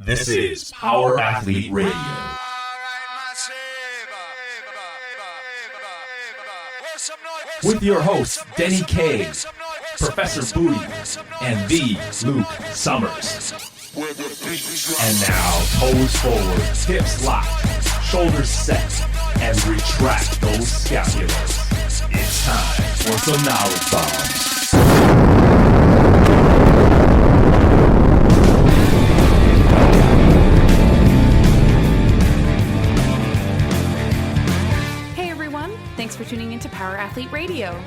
This is Power Athlete Radio. With your hosts, Denny K, Professor Booty, and the Luke Summers. And now, toes forward, hips locked, shoulders set, and retract those scapulars. It's time for some knowledge bombs. Thanks for tuning into Power Athlete Radio.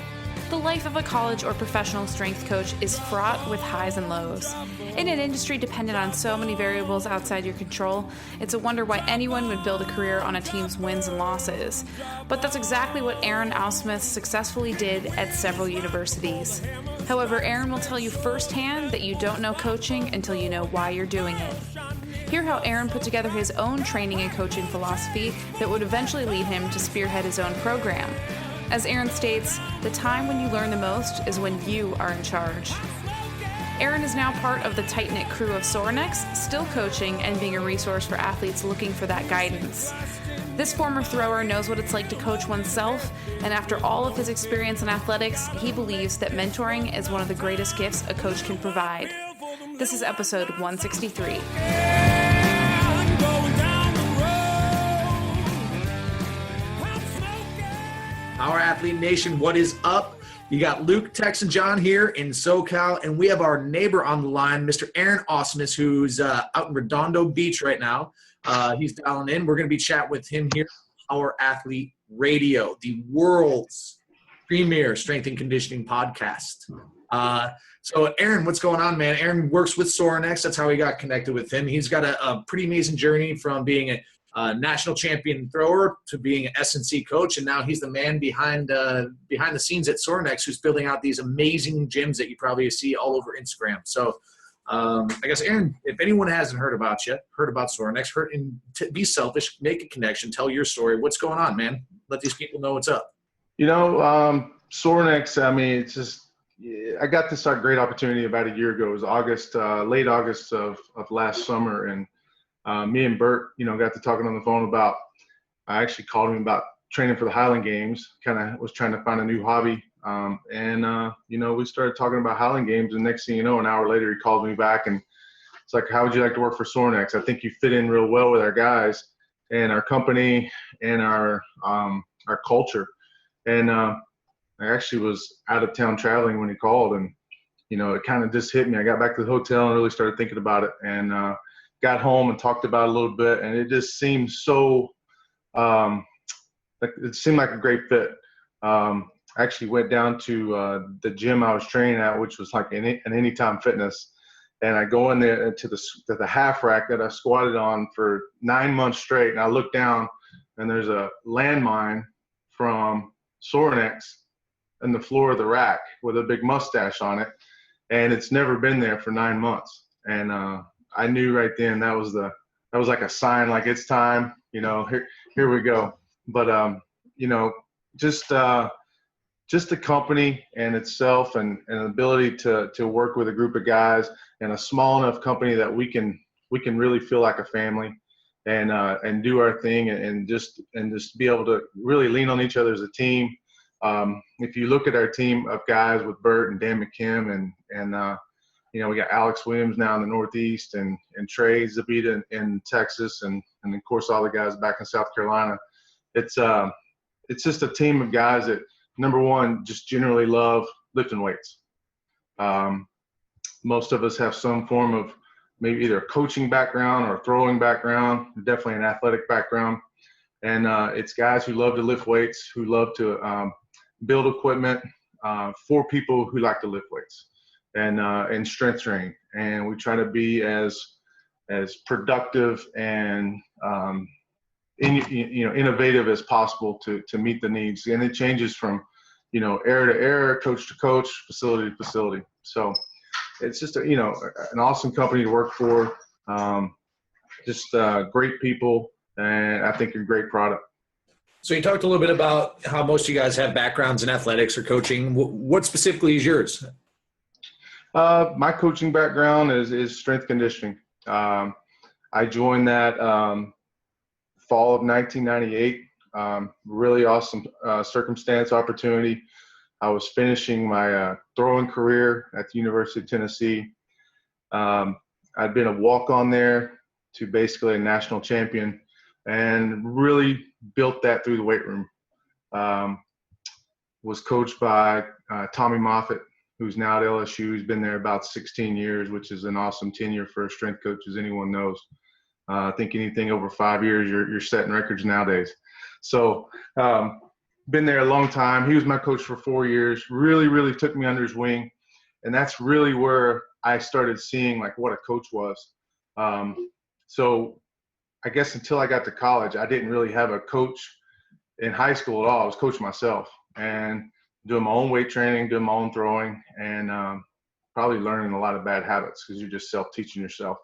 The life of a college or professional strength coach is fraught with highs and lows. In an industry dependent on so many variables outside your control, it's a wonder why anyone would build a career on a team's wins and losses. But that's exactly what Aaron Ausmus successfully did at several universities. However, Aaron will tell you firsthand that you don't know coaching until you know why you're doing it. Hear how Aaron put together his own training and coaching philosophy that would eventually lead him to spearhead his own program. As Aaron states, the time when you learn the most is when you are in charge. Aaron is now part of the tight-knit crew of Sorinex, still coaching and being a resource for athletes looking for that guidance. This former thrower knows what it's like to coach oneself, and after all of his experience in athletics, he believes that mentoring is one of the greatest gifts a coach can provide. This is episode 163. Our Athlete Nation, what is up? You got Luke, Tex, and John here in SoCal, and we have our neighbor on the line, Mr. Aaron Ausmus, who's out in Redondo Beach right now. He's dialing in. We're going to be chatting with him here on Our Athlete Radio, the world's premier strength and conditioning podcast. So, Aaron, what's going on, man? Aaron works with Sorinex. That's how we got connected with him. He's got a pretty amazing journey from being a national champion thrower to being an S&C coach, and now he's the man behind the scenes at Sorinex, who's building out these amazing gyms that you probably see all over Instagram. So, I guess, Aaron, if anyone hasn't heard about Sorinex, be selfish, make a connection, tell your story. What's going on, man? Let these people know what's up. Sorinex, I mean, it's just, I got this great opportunity about a year ago. It was August, late August of last summer, and me and Bert, got to talking on the phone I actually called him about training for the Highland Games, kind of was trying to find a new hobby. We started talking about Highland Games, and next thing you know, an hour later, he called me back, and it's like, how would you like to work for Sorinex? I think you fit in real well with our guys and our company and our culture. And I actually was out of town traveling when he called, and, it kind of just hit me. I got back to the hotel and really started thinking about it, and got home and talked about it a little bit, and it just seemed so it seemed like a great fit. I actually went down to the gym I was training at, which was like an Anytime Fitness, and I go in there to the half rack that I squatted on for 9 months straight, and I look down, and there's a landmine from Sorinex in the floor of the rack with a big mustache on it, and it's never been there for 9 months. And I knew right then that was like a sign, like it's time, here we go. But just the company and itself, and an ability to work with a group of guys in a small enough company that we can really feel like a family, and do our thing, and just be able to really lean on each other as a team. If you look at our team of guys with Bert and Dan McKim, and we got Alex Williams now in the Northeast, and Trey Zabita in Texas, and of course all the guys back in South Carolina. It's just a team of guys that, number one, just generally love lifting weights. Most of us have some form of maybe either a coaching background or a throwing background, definitely an athletic background. And it's guys who love to lift weights, who love to build equipment for people who like to lift weights, and strength training. And we try to be as productive and innovative as possible to meet the needs. And it changes from area to area, coach to coach, facility to facility. So it's just an awesome company to work for. Just great people, and I think a great product. So you talked a little bit about how most of you guys have backgrounds in athletics or coaching. What specifically is yours? My coaching background is strength conditioning. I joined that fall of 1998. Really awesome circumstance, opportunity. I was finishing my throwing career at the University of Tennessee. I'd been a walk-on there to basically a national champion, and really built that through the weight room. Was coached by Tommy Moffitt, who's now at LSU. He's been there about 16 years, which is an awesome tenure for a strength coach, as anyone knows. I think anything over 5 years, you're setting records nowadays. So been there a long time. He was my coach for 4 years, really, really took me under his wing. And that's really where I started seeing like what a coach was. So I guess until I got to college, I didn't really have a coach in high school at all. I was coaching myself and doing my own weight training, doing my own throwing, and probably learning a lot of bad habits because you're just self-teaching yourself.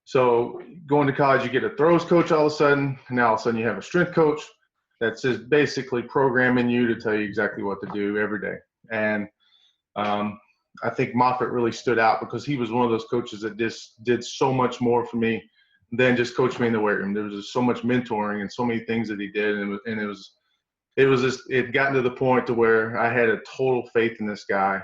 So going to college, you get a throws coach all of a sudden, and now all of a sudden you have a strength coach that's just basically programming you to tell you exactly what to do every day. And I think Moffitt really stood out because he was one of those coaches that just did so much more for me than just coach me in the weight room. There was just so much mentoring and so many things that he did, and it gotten to the point to where I had a total faith in this guy.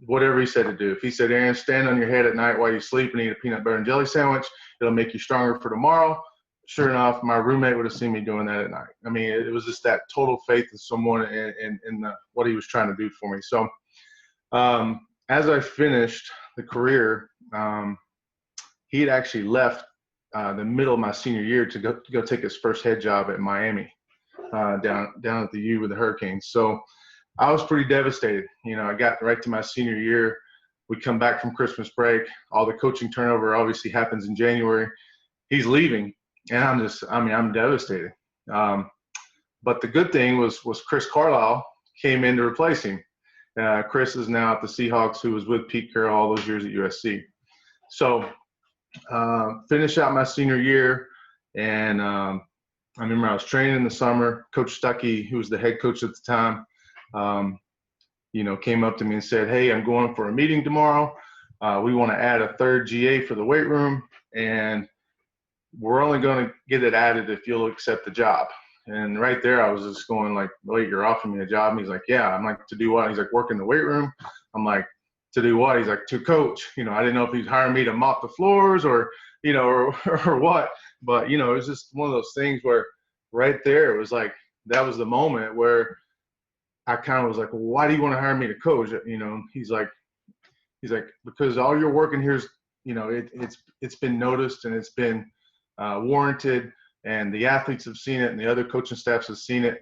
Whatever he said to do. If he said, Aaron, stand on your head at night while you sleep and eat a peanut butter and jelly sandwich, it'll make you stronger for tomorrow. Sure enough, my roommate would have seen me doing that at night. I mean, it was just that total faith in someone and what he was trying to do for me. So as I finished the career, he had actually left the middle of my senior year to go take his first head job at Miami, down at the U with the Hurricanes. So I was pretty devastated. You know, I got right to my senior year. We come back from Christmas break. All the coaching turnover obviously happens in January. He's leaving, and I'm devastated. But the good thing was Chris Carlisle came in to replace him. Chris is now at the Seahawks, who was with Pete Carroll all those years at USC. So finish out my senior year, and I remember I was training in the summer. Coach Stuckey, who was the head coach at the time, came up to me and said, hey, I'm going for a meeting tomorrow. We want to add a third GA for the weight room, and we're only going to get it added if you'll accept the job. And right there, I was just going like, wait, you're offering me a job? And he's like, yeah. I'm like, to do what? He's like, work in the weight room. I'm like, to do what? He's like, to coach. I didn't know if he's hiring me to mop the floors or what. But, it was just one of those things where right there, it was like, that was the moment where I kind of was like, well, why do you want to hire me to coach? He's like, because all your work in here is, it's been noticed and it's been warranted, and the athletes have seen it and the other coaching staffs have seen it.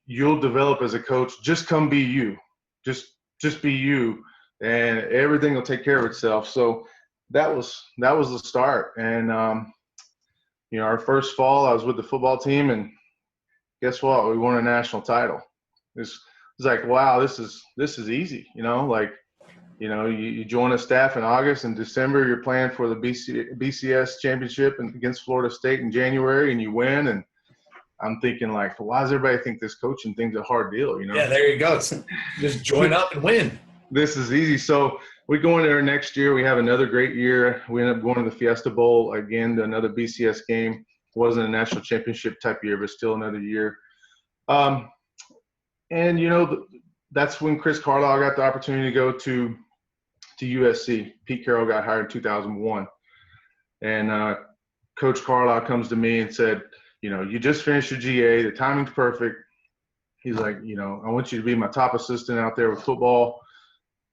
You'll develop as a coach. Just come be you. Just be you, and everything will take care of itself. So that was the start. And our first fall, I was with the football team, and guess what? We won a national title. It's like, wow, this is easy. You join a staff in August. In December, you're playing for the BCS championship against Florida State in January, and you win. And I'm thinking, like, why does everybody think this coaching thing's a hard deal? Yeah, there you go. Just join up and win. This is easy. So we go in there next year. We have another great year. We end up going to the Fiesta Bowl again, to another BCS game. It wasn't a national championship type year, but still another year. That's when Chris Carlisle got the opportunity to go to USC. Pete Carroll got hired in 2001. And Coach Carlisle comes to me and said, you just finished your GA. The timing's perfect. He's like, I want you to be my top assistant out there with football.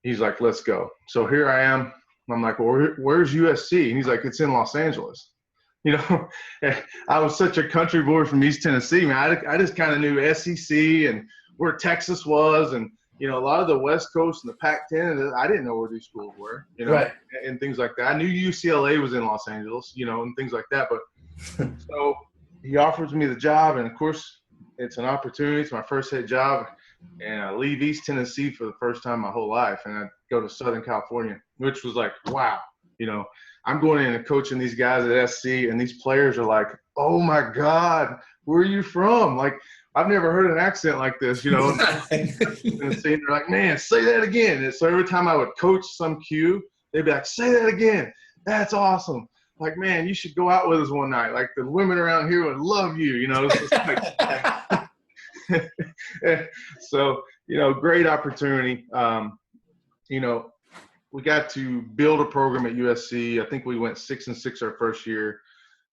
He's like, let's go. So here I am. I'm like, well, where's USC? And he's like, it's in Los Angeles. I was such a country boy from East Tennessee, man. I just kind of knew SEC and where Texas was, and a lot of the West Coast and the Pac-10. I didn't know where these schools were, right, and things like that. I knew UCLA was in Los Angeles, and things like that. But so he offers me the job, and of course, it's an opportunity. It's my first head job, and I leave East Tennessee for the first time my whole life, and I go to Southern California, which was like, wow, I'm going in and coaching these guys at SC, and these players are like, oh my God, where are you from? Like, I've never heard an accent like this, And they're like, man, say that again. And so every time I would coach some cue, they'd be like, say that again. that's awesome. Like, man, you should go out with us one night. Like, the women around here would love you, you know. It's just like, so, you know, great opportunity. You know, we got to build a program at USC. I think we went 6-6 our first year.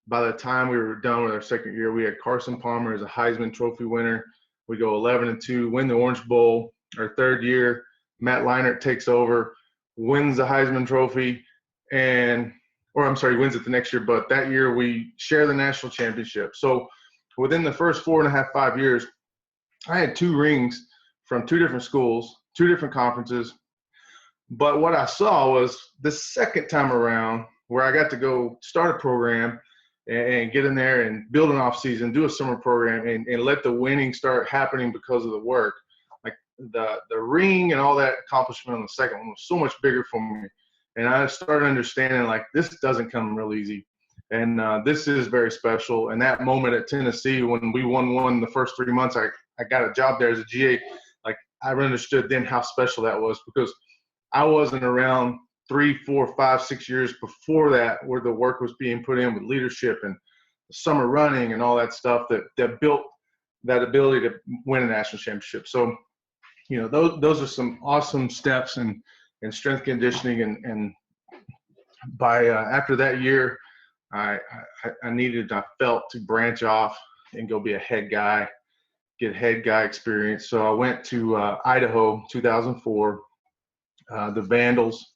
By the time we were done with our second year, we had Carson Palmer as a Heisman Trophy winner. We go 11-2, win the Orange Bowl. Our third year, Matt Leinart takes over, wins the Heisman Trophy, wins it the next year. But that year we share the national championship. So within the first 4.5, 5 years, I had 2 rings from 2 different schools, 2 different conferences. But what I saw was the second time around where I got to go start a program and get in there and build an off season, do a summer program, and let the winning start happening because of the work. Like the ring and all that accomplishment on the second one was so much bigger for me. And I started understanding, like, this doesn't come real easy. And this is very special. And that moment at Tennessee when we won the first 3 months, I got a job there as a GA. Like, I understood then how special that was, because I wasn't around 3, 4, 5, 6 years before that where the work was being put in with leadership and summer running and all that stuff that built that ability to win a national championship. So, you know, those are some awesome steps in strength conditioning. And by after that year, I felt to branch off and go be a head guy, get head guy experience. So I went to Idaho, 2004, the Vandals.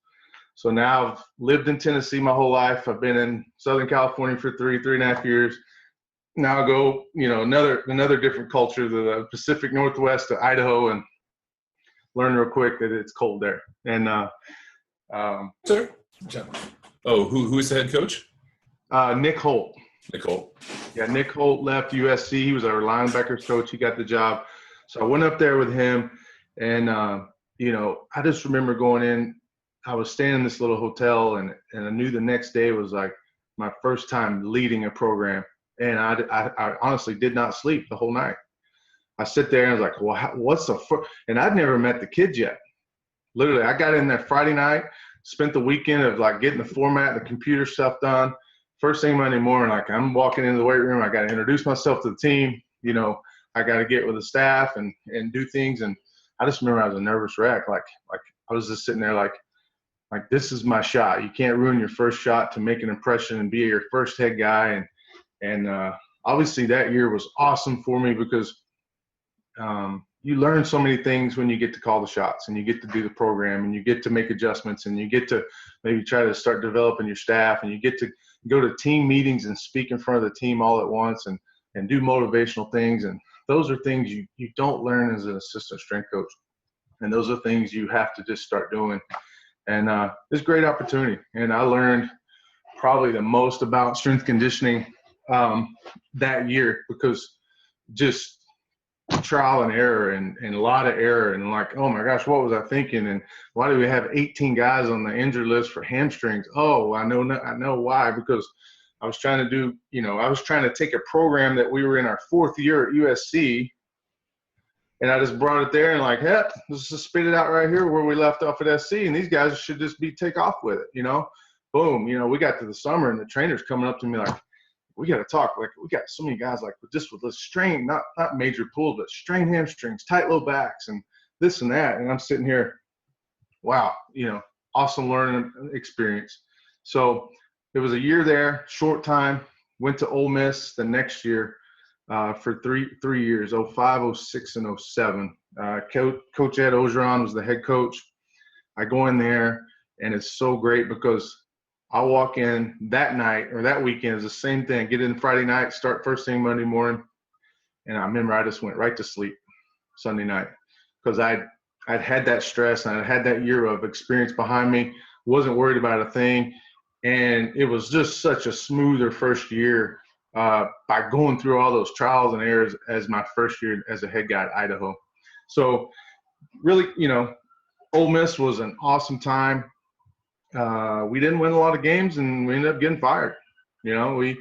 So now I've lived in Tennessee my whole life. I've been in Southern California for 3.5 years. Now I go, you know, another different culture, the Pacific Northwest to Idaho, and learn real quick that it's cold there. And Sir? Oh, who is the head coach? Nick Holt. Nick Holt. Yeah, Nick Holt left USC. He was our linebackers coach. He got the job. So I went up there with him, and you know, I just remember going in. I was staying in this little hotel, and I knew the next day was like my first time leading a program. And I honestly did not sleep the whole night. I sit there and I was like, well, what's the first? And I'd never met the kids yet. Literally, I got in there Friday night, spent the weekend of like getting the format, the computer stuff done. First thing Monday morning, like, I'm walking into the weight room. I got to introduce myself to the team. You know, I got to get with the staff and do things. And I just remember I was a nervous wreck. Like I was just sitting there like, this is my shot. You can't ruin your first shot to make an impression and be your first head guy. And obviously that year was awesome for me because you learn so many things when you get to call the shots and you get to do the program and you get to make adjustments and you get to maybe try to start developing your staff and you get to go to team meetings and speak in front of the team all at once and do motivational things. And those are things you don't learn as an assistant strength coach. And those are things you have to just start doing. And it's a great opportunity. And I learned probably the most about strength conditioning that year because just trial and error and a lot of error and like, oh my gosh, what was I thinking? And why do we have 18 guys on the injured list for hamstrings? Oh, I know why, because I was trying to do, you know, I was trying to take a program that we were in our 4th year at USC. And I just brought it there and like, hey, let's just spit it out right here where we left off at SC. And these guys should just take off with it, you know? Boom. You know, we got to the summer and the trainer's coming up to me like, we got to talk. Like, we got so many guys like just with this strain, not major pulls, but strained hamstrings, tight low backs, and this and that. And I'm sitting here, wow, you know, awesome learning experience. So it was a year there, short time, went to Ole Miss the next year. For three years, 05, 06, and 07. Coach Ed Ogeron was the head coach. I go in there, and it's so great because I walk in that night or that weekend is the same thing. Get in Friday night, start first thing Monday morning, and I remember I just went right to sleep Sunday night because I'd had that stress and I'd had that year of experience behind me, wasn't worried about a thing, and it was just such a smoother first year. By going through all those trials and errors as my first year as a head guy at Idaho. So really, you know, Ole Miss was an awesome time. We didn't win a lot of games and we ended up getting fired. You know, we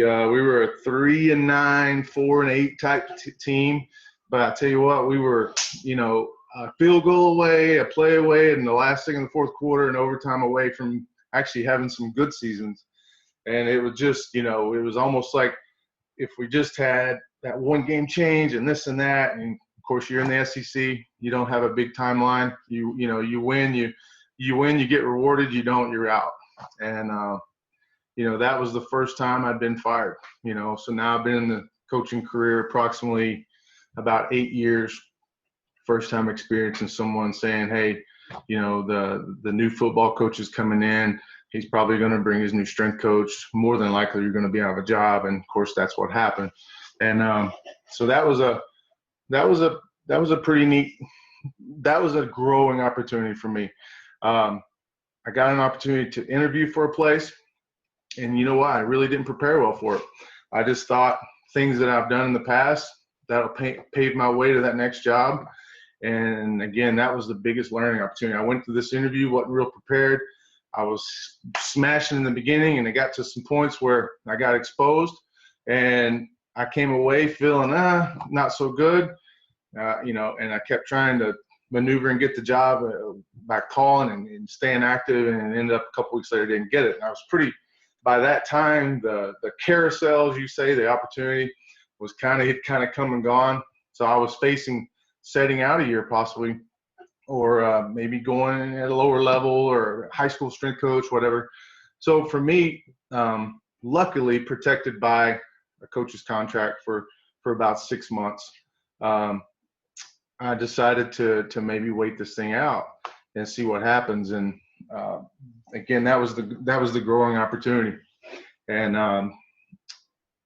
were a 3-9, 4-8 type team, but I tell you what, we were, you know, a field goal away, a play away in the last thing in the fourth quarter and overtime away from actually having some good seasons. And it was just, it was almost like if we just had that one game change and this and that, and of course you're in the SEC, you don't have a big timeline. You win, you win, you get rewarded. You don't, you're out. And that was the first time I'd been fired. So now I've been in the coaching career approximately about 8 years. First time experiencing someone saying, hey, the new football coach is coming in. He's probably going to bring his new strength coach. More than likely, you're going to be out of a job. And of course, that's what happened. And so that was a pretty neat. That was a growing opportunity for me. I got an opportunity to interview for a place, and you know what? I really didn't prepare well for it. I just thought things that I've done in the past that'll pave my way to that next job. And again, that was the biggest learning opportunity. I went to this interview, wasn't real prepared. I was smashing in the beginning, and it got to some points where I got exposed, and I came away feeling not so good, and I kept trying to maneuver and get the job by calling and staying active, and ended up a couple weeks later didn't get it. And I was by that time, the carousel, as you say, the opportunity was kind of come and gone. So I was facing setting out a year possibly, or maybe going at a lower level or high school strength coach, whatever. So for me, luckily protected by a coach's contract for about 6 months, I decided to maybe wait this thing out and see what happens. And again, that was the growing opportunity. And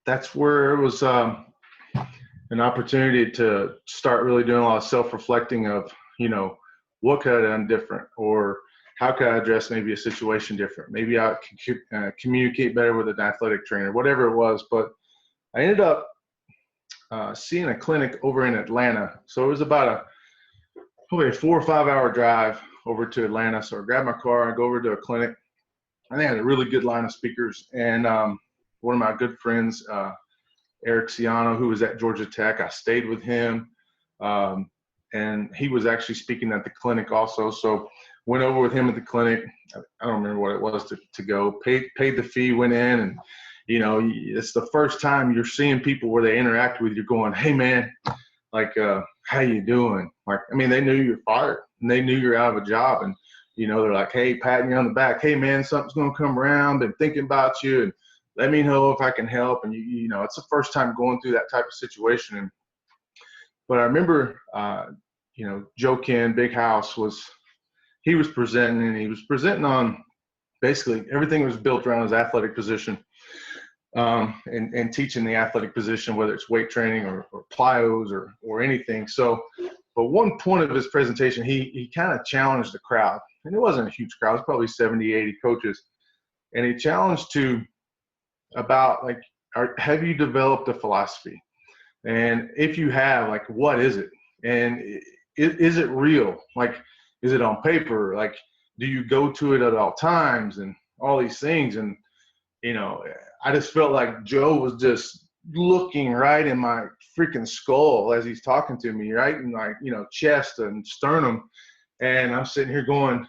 that's where it was an opportunity to start really doing a lot of self-reflecting of, what could I have done different, or how could I address maybe a situation different? Maybe I could communicate better with an athletic trainer, whatever it was. But I ended up seeing a clinic over in Atlanta. So it was about probably a 4 or 5 hour drive over to Atlanta. So I grabbed my car, I go over to a clinic. I think I had a really good line of speakers. And one of my good friends, Eric Ciano, who was at Georgia Tech, I stayed with him. And he was actually speaking at the clinic also. So went over with him at the clinic. I don't remember what it was to go. Paid the fee, went in, and it's the first time you're seeing people where they interact with you going, hey man, like, how you doing? Like, I mean, they knew you were fired and they knew you're out of a job, and they're like, hey, patting you on the back, hey man, something's gonna come around, been thinking about you, and let me know if I can help. And it's the first time going through that type of situation. But I remember, Joe Ken, Big House, was presenting on basically everything was built around his athletic position, and teaching the athletic position, whether it's weight training or plyos or anything. So, but one point of his presentation, he kind of challenged the crowd, and it wasn't a huge crowd, it was probably 70, 80 coaches. And he challenged about like, have you developed a philosophy? And if you have, like, what is it? And is it real? Like, is it on paper? Like, do you go to it at all times and all these things? And, I just felt like Joe was just looking right in my freaking skull as he's talking to me, right? And like, chest and sternum. And I'm sitting here going,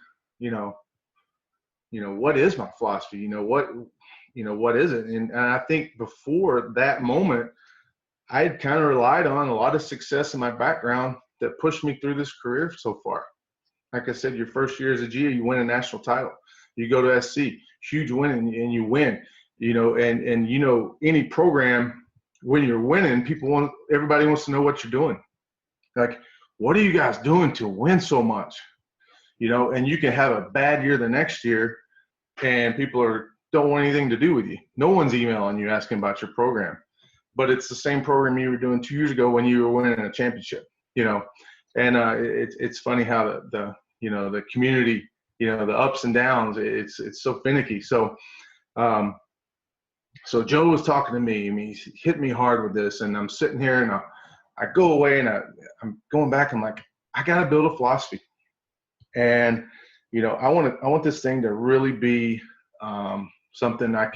what is my philosophy? What is it? And I think before that moment, I had kind of relied on a lot of success in my background that pushed me through this career so far. Like I said, your first year as a GA, you win a national title. You go to SC, huge win, and you win. And any program, when you're winning, everybody wants to know what you're doing. Like, what are you guys doing to win so much? And you can have a bad year the next year, and people don't want anything to do with you. No one's emailing you asking about your program. But it's the same program you were doing 2 years ago when you were winning a championship, And it's funny how the community, the ups and downs, it's so finicky. So so Joe was talking to me. I mean, he hit me hard with this, and I'm sitting here, and I go away, and I'm going back. I'm like, I got to build a philosophy, and I want this thing to really be something that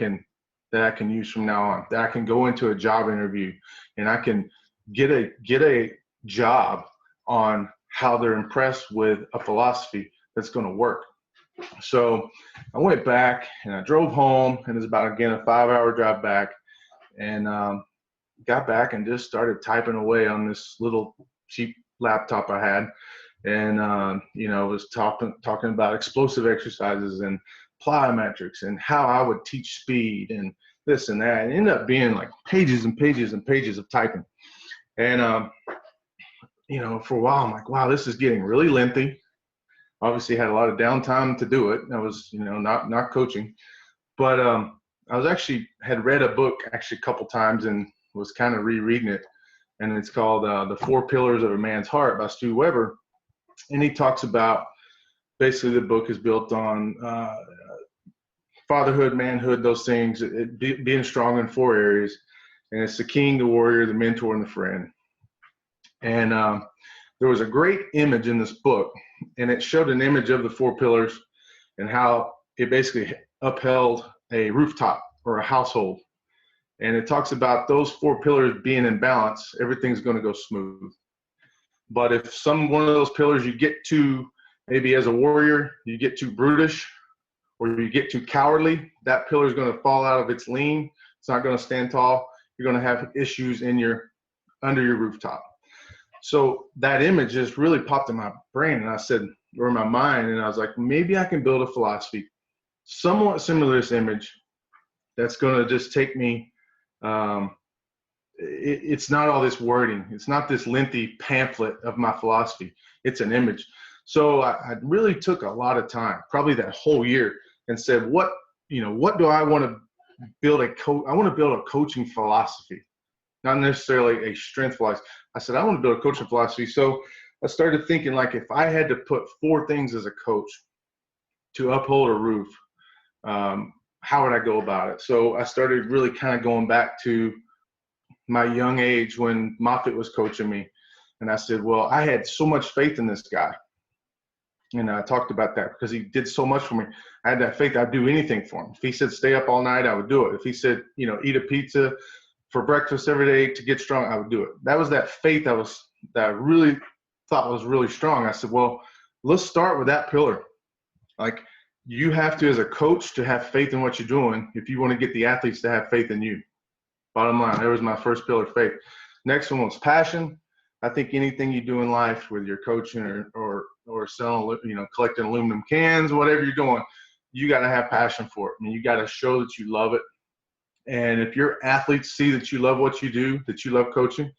I can use from now on. That I can go into a job interview, and I can get a job on how they're impressed with a philosophy that's going to work. So I went back and I drove home, and it was about, again, a 5-hour drive back, and got back and just started typing away on this little cheap laptop I had. And, was talking about explosive exercises and plyometrics and how I would teach speed and this and that. And it ended up being like pages and pages and pages of typing. And, for a while, I'm like, wow, this is getting really lengthy. Obviously had a lot of downtime to do it. I was, not coaching, but I was had read a book actually a couple times and was kind of rereading it. And it's called The 4 Pillars of a Man's Heart by Stu Weber. And he talks about, basically the book is built on fatherhood, manhood, those things, being strong in 4 areas. And it's the king, the warrior, the mentor, and the friend. And there was a great image in this book, and it showed an image of the 4 pillars and how it basically upheld a rooftop or a household. And it talks about those 4 pillars being in balance, everything's going to go smooth. But if one of those pillars you get too, maybe as a warrior, you get too brutish or you get too cowardly, that pillar is going to fall out of its lean. It's not going to stand tall. You're going to have issues under your rooftop. So that image just really popped in my brain, and I said, or in my mind, and I was like, maybe I can build a philosophy somewhat similar to this image that's going to just take me. It's not all this wording. It's not this lengthy pamphlet of my philosophy. It's an image. So I really took a lot of time, probably that whole year, and said, what do I want to build I want to build a coaching philosophy, not necessarily a strength philosophy. I said, I want to build a coaching philosophy. So I started thinking, like, if I had to put 4 things as a coach to uphold a roof, how would I go about it? So I started really kind of going back to my young age when Moffitt was coaching me. And I said, well, I had so much faith in this guy. And I talked about that because he did so much for me. I had that faith I'd do anything for him. If he said stay up all night, I would do it. If he said, eat a pizza for breakfast every day to get strong, I would do it. That was that faith that I really thought was really strong. I said, well, let's start with that pillar. Like, you have to, as a coach, to have faith in what you're doing if you want to get the athletes to have faith in you. Bottom line, that was my first pillar, faith. Next one was passion. I think anything you do in life, whether you're coaching or selling, collecting aluminum cans, whatever you're doing, you got to have passion for it. I mean, you got to show that you love it. And if your athletes see that you love what you do, that you love coaching,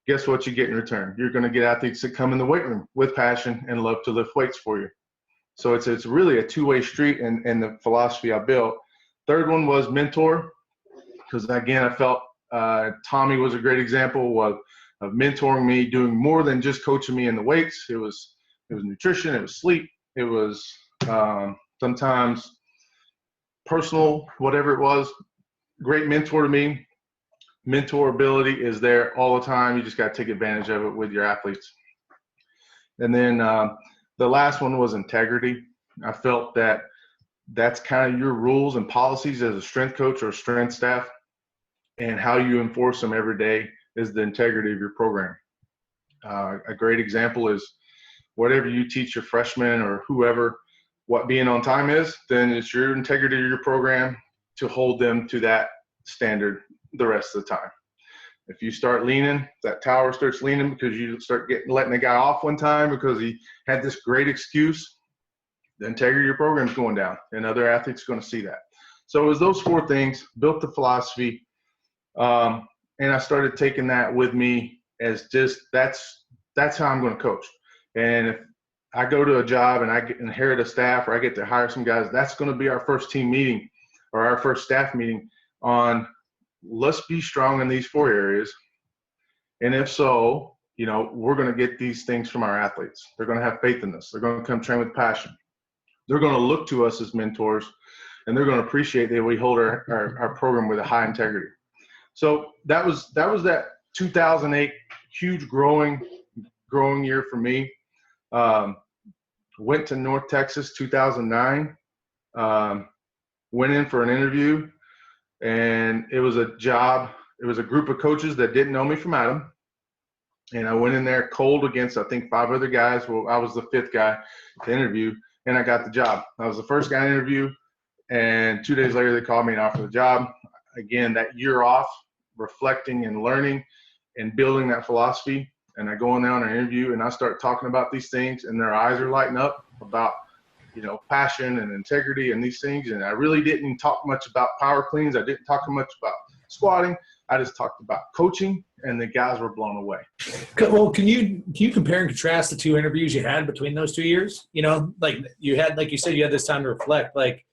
guess what you get in return? You're going to get athletes that come in the weight room with passion and love to lift weights for you. So it's really a two-way street, and the philosophy I built. Third one was mentor, because again, I felt Tommy was a great example of mentoring me, doing more than just coaching me in the weights. It was nutrition, it was sleep, it was sometimes personal, whatever it was. Great mentor to me. Mentor ability is there all the time. You just got to take advantage of it with your athletes. And then the last one was integrity. I felt that that's kind of your rules and policies as a strength coach or strength staff, and how you enforce them every day is the integrity of your program. A great example is whatever you teach your freshmen or whoever what being on time is, then it's your integrity of your program to hold them to that standard the rest of the time. If you start leaning, that tower starts leaning because you start letting the guy off one time because he had this great excuse, the integrity of your program is going down, and other athletes are going to see that. So it was those 4 things, built the philosophy, and I started taking that with me as just that's how I'm going to coach. And if I go to a job and I inherit a staff, or I get to hire some guys, that's going to be our first team meeting or our first staff meeting on, let's be strong in these 4 areas. And if so, we're going to get these things from our athletes. They're going to have faith in us. They're going to come train with passion. They're going to look to us as mentors, and they're going to appreciate that we hold our program with a high integrity. So that was that 2008 huge growing year for me. Went to North Texas 2009. Went in for an interview, and it was a job. It was a group of coaches that didn't know me from Adam. And I went in there cold against, I think, 5 other guys. Well, I was the 5th guy to interview. and I got the job. I was the first guy in interview, and 2 days later they called me and offered the job. Again, that year off, reflecting and learning and building that philosophy. And I go in there on an interview and I start talking about these things, and their eyes are lighting up about, passion and integrity and these things. And I really didn't talk much about power cleans. I didn't talk much about squatting. I just talked about coaching, and the guys were blown away. Well, can you compare and contrast the two interviews you had between those 2 years? Like you said, you had this time to reflect. Like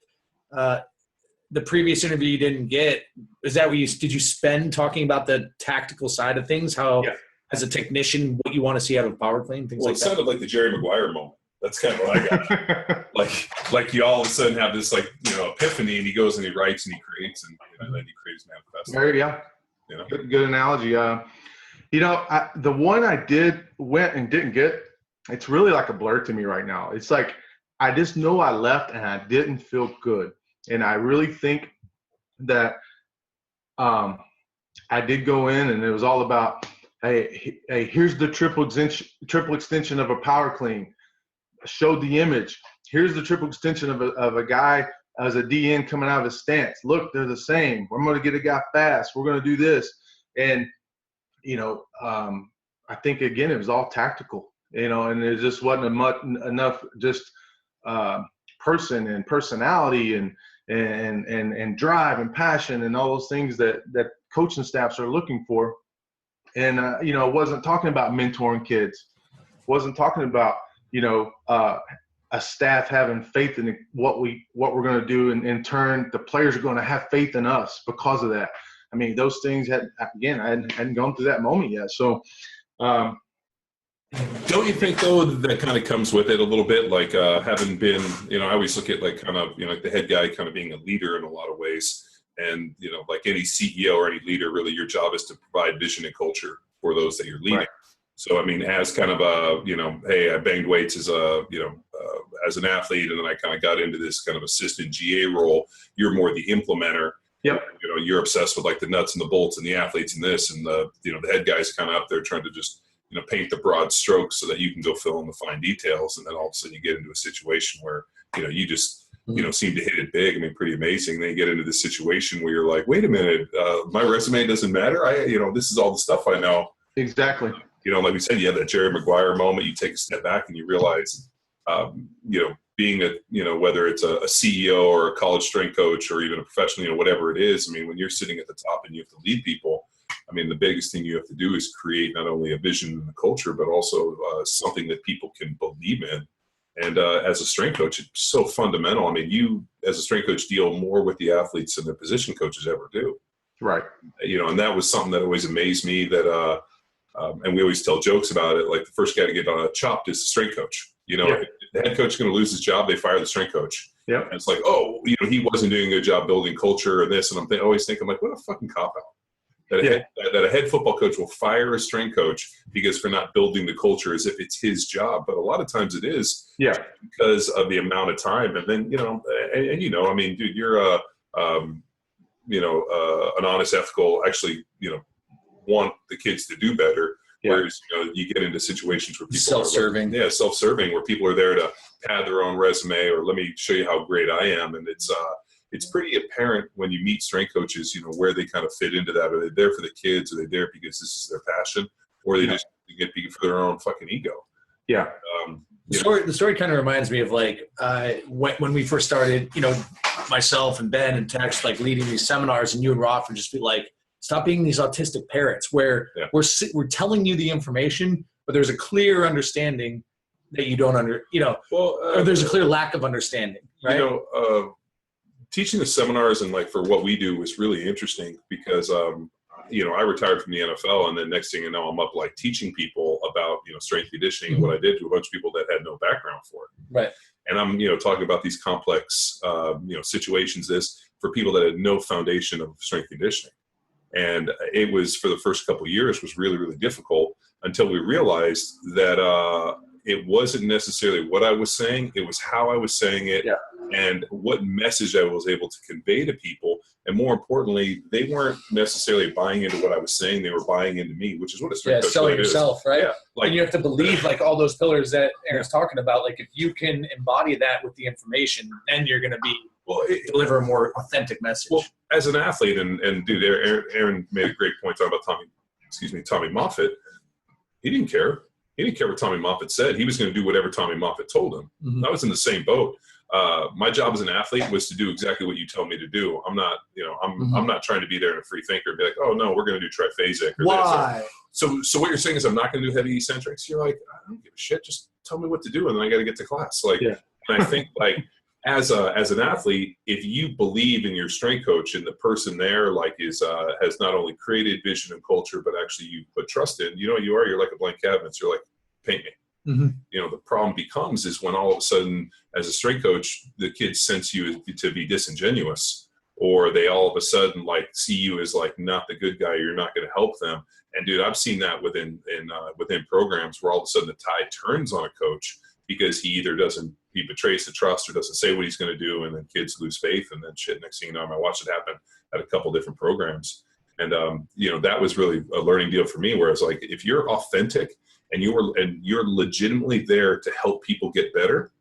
the previous interview you didn't get, is that did you spend talking about the tactical side of things? How, as a technician, what you want to see out of power clean, things like that? Well, it sounded like the Jerry Maguire moment. That's kind of what I got. like you all of a sudden have this epiphany, and he goes and he writes and he creates, and then he creates manifesto. Very, yeah. Good analogy. The one I went and didn't get, it's really like a blur to me right now. It's like I just know I left and I didn't feel good, and I really think that I did go in, and it was all about, hey, here's the triple extension of a power clean. I showed the image. Here's the triple extension of a guy as a DN coming out of his stance. Look, they're the same. We're going to get a guy fast. We're going to do this. And, I think, again, it was all tactical, and there just wasn't enough just person and personality and drive and passion and all those things that coaching staffs are looking for. And, wasn't talking about mentoring kids. Wasn't talking about, a staff having faith in what we're going to do, and in turn, the players are going to have faith in us because of that. I mean, those things I hadn't gone through that moment yet. So, don't you think though that kind of comes with it a little bit, like having been, I always look at like kind of, like the head guy kind of being a leader in a lot of ways, and like any CEO or any leader, really your job is to provide vision and culture for those that you're leading. Right. So, I mean, as kind of a, hey, I banged weights as a, as an athlete, and then I kind of got into this kind of assistant GA role. You're more the implementer. Yep. You're obsessed with like the nuts and the bolts and the athletes and this, and the head guy's kind of up there trying to just, paint the broad strokes so that you can go fill in the fine details. And then all of a sudden you get into a situation where, you just, seem to hit it big. I mean, pretty amazing. Then you get into this situation where you're like, wait a minute, my resume doesn't matter. This is all the stuff I know. Exactly. Like we said, you have that Jerry Maguire moment. You take a step back and you realize, being a, whether it's a CEO or a college strength coach or even a professional, whatever it is. I mean, when you're sitting at the top and you have to lead people, I mean, the biggest thing you have to do is create not only a vision and a culture, but also something that people can believe in. And as a strength coach, it's so fundamental. I mean, you as a strength coach deal more with the athletes than the position coaches ever do. Right. And that was something that always amazed me that, and we always tell jokes about it. Like the first guy to get chopped is the strength coach. If the head coach is going to lose his job, they fire the strength coach. Yeah. And it's like, oh, he wasn't doing a good job building culture or this. And I'm always thinking, like, what a fucking cop out. That a head football coach will fire a strength coach for not building the culture as if it's his job. But a lot of times it is because of the amount of time. And then, I mean, dude, you're an honest, ethical, actually, want the kids to do better. Yeah. Whereas, you get into situations where people self-serving. Self-serving, where people are there to pad their own resume or let me show you how great I am. And it's pretty apparent when you meet strength coaches, where they kind of fit into that. Are they there for the kids? Are they there because this is their passion? Or are they just get for their own fucking ego? Yeah. The story kind of reminds me of like when we first started, myself and Ben and Tex like leading these seminars, and you and Roth would just be like, stop being these autistic parrots where we're telling you the information, but there's a clear understanding that you don't or there's a clear lack of understanding, right? Teaching the seminars and like for what we do was really interesting because, I retired from the NFL, and then next thing you know, I'm up like teaching people about, strength conditioning and what I did to a bunch of people that had no background for it. Right. And I'm, talking about these complex, situations for people that had no foundation of strength conditioning. And it was, for the first couple of years, was really, really difficult until we realized that it wasn't necessarily what I was saying. It was how I was saying it and what message I was able to convey to people. And more importantly, they weren't necessarily buying into what I was saying. They were buying into me, which is what a strength coach selling is. yourself, right? Yeah, like, and you have to believe like all those pillars that Aaron's talking about. Like if you can embody that with the information, then you're going to be deliver a more authentic message. Well, as an athlete, and dude, Aaron made a great point talking about Tommy Moffitt. He didn't care. He didn't care what Tommy Moffitt said. He was going to do whatever Tommy Moffitt told him. Mm-hmm. I was in the same boat. My job as an athlete was to do exactly what you tell me to do. I'm not, I'm not trying to be there in a free thinker and be like, oh no, we're going to do triphasic or Why? this. So what you're saying is I'm not going to do heavy eccentrics. You're like, I don't give a shit. Just tell me what to do, and then I got to get to class. Like, and I think like as an athlete, if you believe in your strength coach and the person there like has not only created vision and culture, but actually you put trust in, you know what you are? You're like a blank cabinet. So you're like, paint me. Mm-hmm. The problem becomes is when all of a sudden, as a strength coach, the kids sense you to be disingenuous, or they all of a sudden like see you as like not the good guy. You're not going to help them. And dude, I've seen that within programs where all of a sudden the tide turns on a coach because he betrays the trust or doesn't say what he's going to do, and then kids lose faith, and then shit. Next thing you know, I watched it happen at a couple different programs, and that was really a learning deal for me. Whereas like if you're authentic and you're legitimately there to help people get better,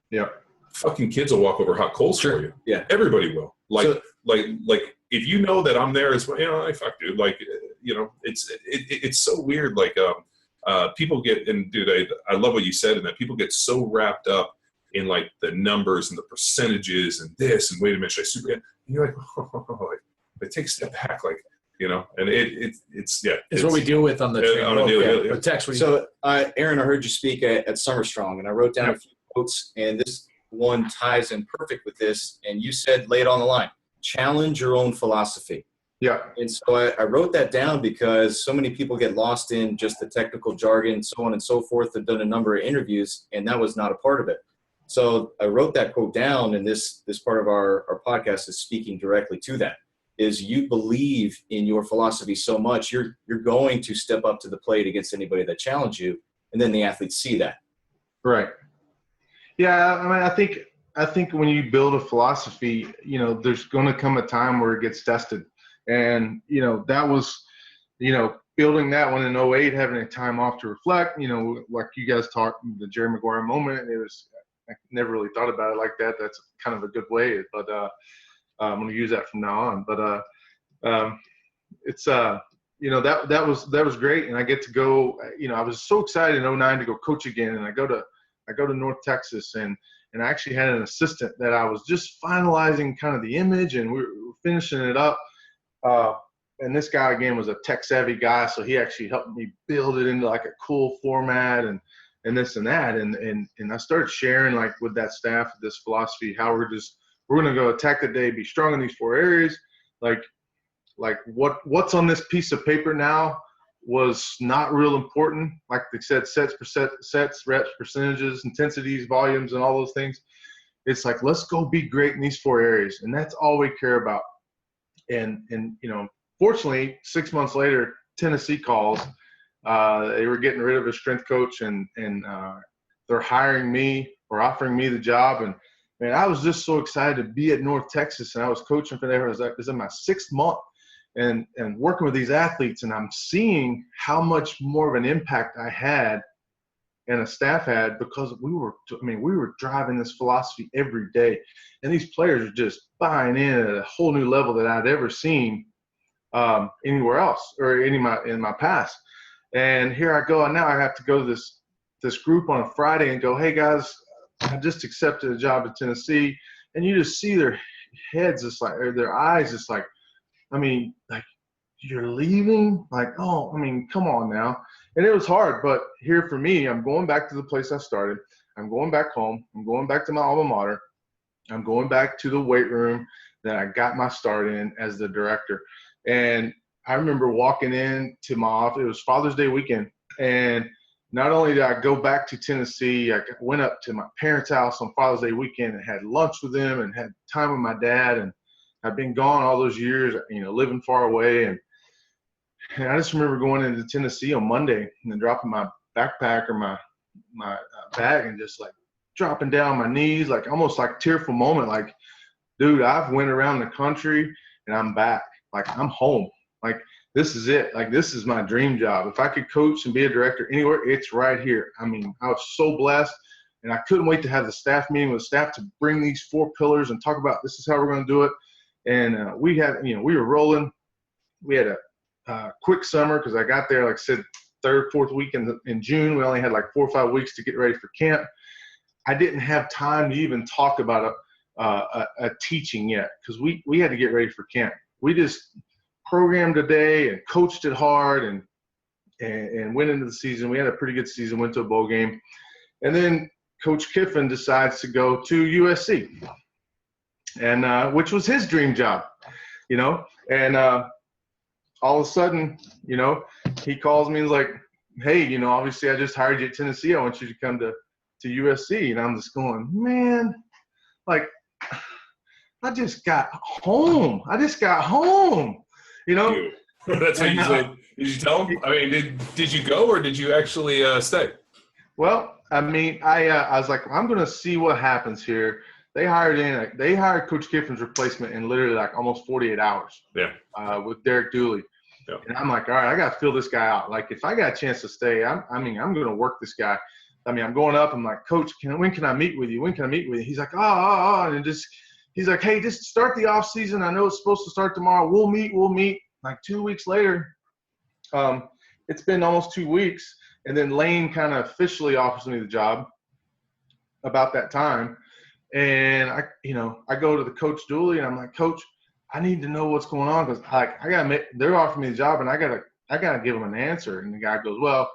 fucking kids will walk over hot coals for you. Yeah, everybody will. Like if you know that I'm there as well, like fuck, dude. Like it's so weird. Like people get, and dude, I love what you said, and that people get so wrapped up in like the numbers and the percentages and this, and wait a minute, should I super? And you're like, like take a step back, like. And it's what we deal with on the training. Text. So, Aaron, I heard you speak at Summer Strong, and I wrote down a few quotes, and this one ties in perfect with this. And you said, lay it on the line, challenge your own philosophy. Yeah. And so I wrote that down because so many people get lost in just the technical jargon, so on and so forth. I've done a number of interviews, and that was not a part of it. So I wrote that quote down, and this part of our podcast is speaking directly to that. Is you believe in your philosophy so much, you're going to step up to the plate against anybody that challenges you, and then the athletes see that. Right. Yeah, I mean, I think when you build a philosophy, there's going to come a time where it gets tested, and that was, building that one in 2008, having a time off to reflect. Like you guys talked, the Jerry Maguire moment. I never really thought about it like that. That's kind of a good way, but. I'm going to use that from now on, but it's that was great, and I get to go. I was so excited in 2009 to go coach again, and I go to North Texas, and I actually had an assistant that I was just finalizing kind of the image, and we were finishing it up. And this guy again was a tech savvy guy, so he actually helped me build it into like a cool format and this and that, and I started sharing like with that staff this philosophy, how we're going to go attack the day, be strong in these 4 areas. Like what's on this piece of paper now was not real important. Like they said, sets, reps, percentages, intensities, volumes, and all those things. It's like, let's go be great in these 4 areas. And that's all we care about. And fortunately, 6 months later, Tennessee calls. They were getting rid of a strength coach, and they're hiring me or offering me the job. And man, I was just so excited to be at North Texas, and I was coaching for them. It was in my 6th month, and working with these athletes, and I'm seeing how much more of an impact I had and a staff had because we were driving this philosophy every day, and these players are just buying in at a whole new level that I'd ever seen anywhere else or in my past. And here I go, and now I have to go to this group on a Friday and go, hey guys, I just accepted a job in Tennessee, and you just see their heads just like, or their eyes just like, like you're leaving? Like, oh, come on now. And it was hard, but here for me, I'm going back to the place I started. I'm going back home. I'm going back to my alma mater. I'm going back to the weight room that I got my start in as the director. And I remember walking in to my office. It was Father's Day weekend, and not only did I go back to Tennessee, I went up to my parents' house on Father's Day weekend and had lunch with them and had time with my dad. And I've been gone all those years, living far away. And I just remember going into Tennessee on Monday and then dropping my backpack or my bag and just like dropping down on my knees, like almost like tearful moment. Like, dude, I've went around the country and I'm back. Like, I'm home. Like, this is it. Like, this is my dream job. If I could coach and be a director anywhere, it's right here. I mean, I was so blessed, and I couldn't wait to have the staff meeting with the staff to bring these 4 pillars and talk about this is how we're going to do it. And we were rolling. We had a quick summer because I got there, like I said, 3rd, 4th week in June. We only had like 4 or 5 weeks to get ready for camp. I didn't have time to even talk about a teaching yet because we had to get ready for camp. We just programmed a day and coached it hard and went into the season. We had a pretty good season, went to a bowl game. And then Coach Kiffin decides to go to USC, and which was his dream job, you know. And all of a sudden, you know, he calls me and is like, hey, you know, obviously I just hired you at Tennessee. I want you to come to USC. And I'm just going, man, like, I just got home. You know? That's what you said. Did you tell him? I mean, did you go or did you actually stay? Well, I mean, I was like, I'm going to see what happens here. They hired Coach Kiffin's replacement in literally like almost 48 hours. Yeah. With Derek Dooley. Yeah. And I'm like, all right, I got to fill this guy out. Like, if I got a chance to stay, I'm going to work this guy. I mean, I'm going up. I'm like, Coach, when can I meet with you? When can I meet with you? He's like, and he's like, hey, just start the off season. I know it's supposed to start tomorrow. We'll meet. Like 2 weeks later, it's been almost 2 weeks. And then Lane kind of officially offers me the job about that time. And I go to the Coach Dooley and I'm like, Coach, I need to know what's going on because they're offering me the job and I gotta give them an answer. And the guy goes, well,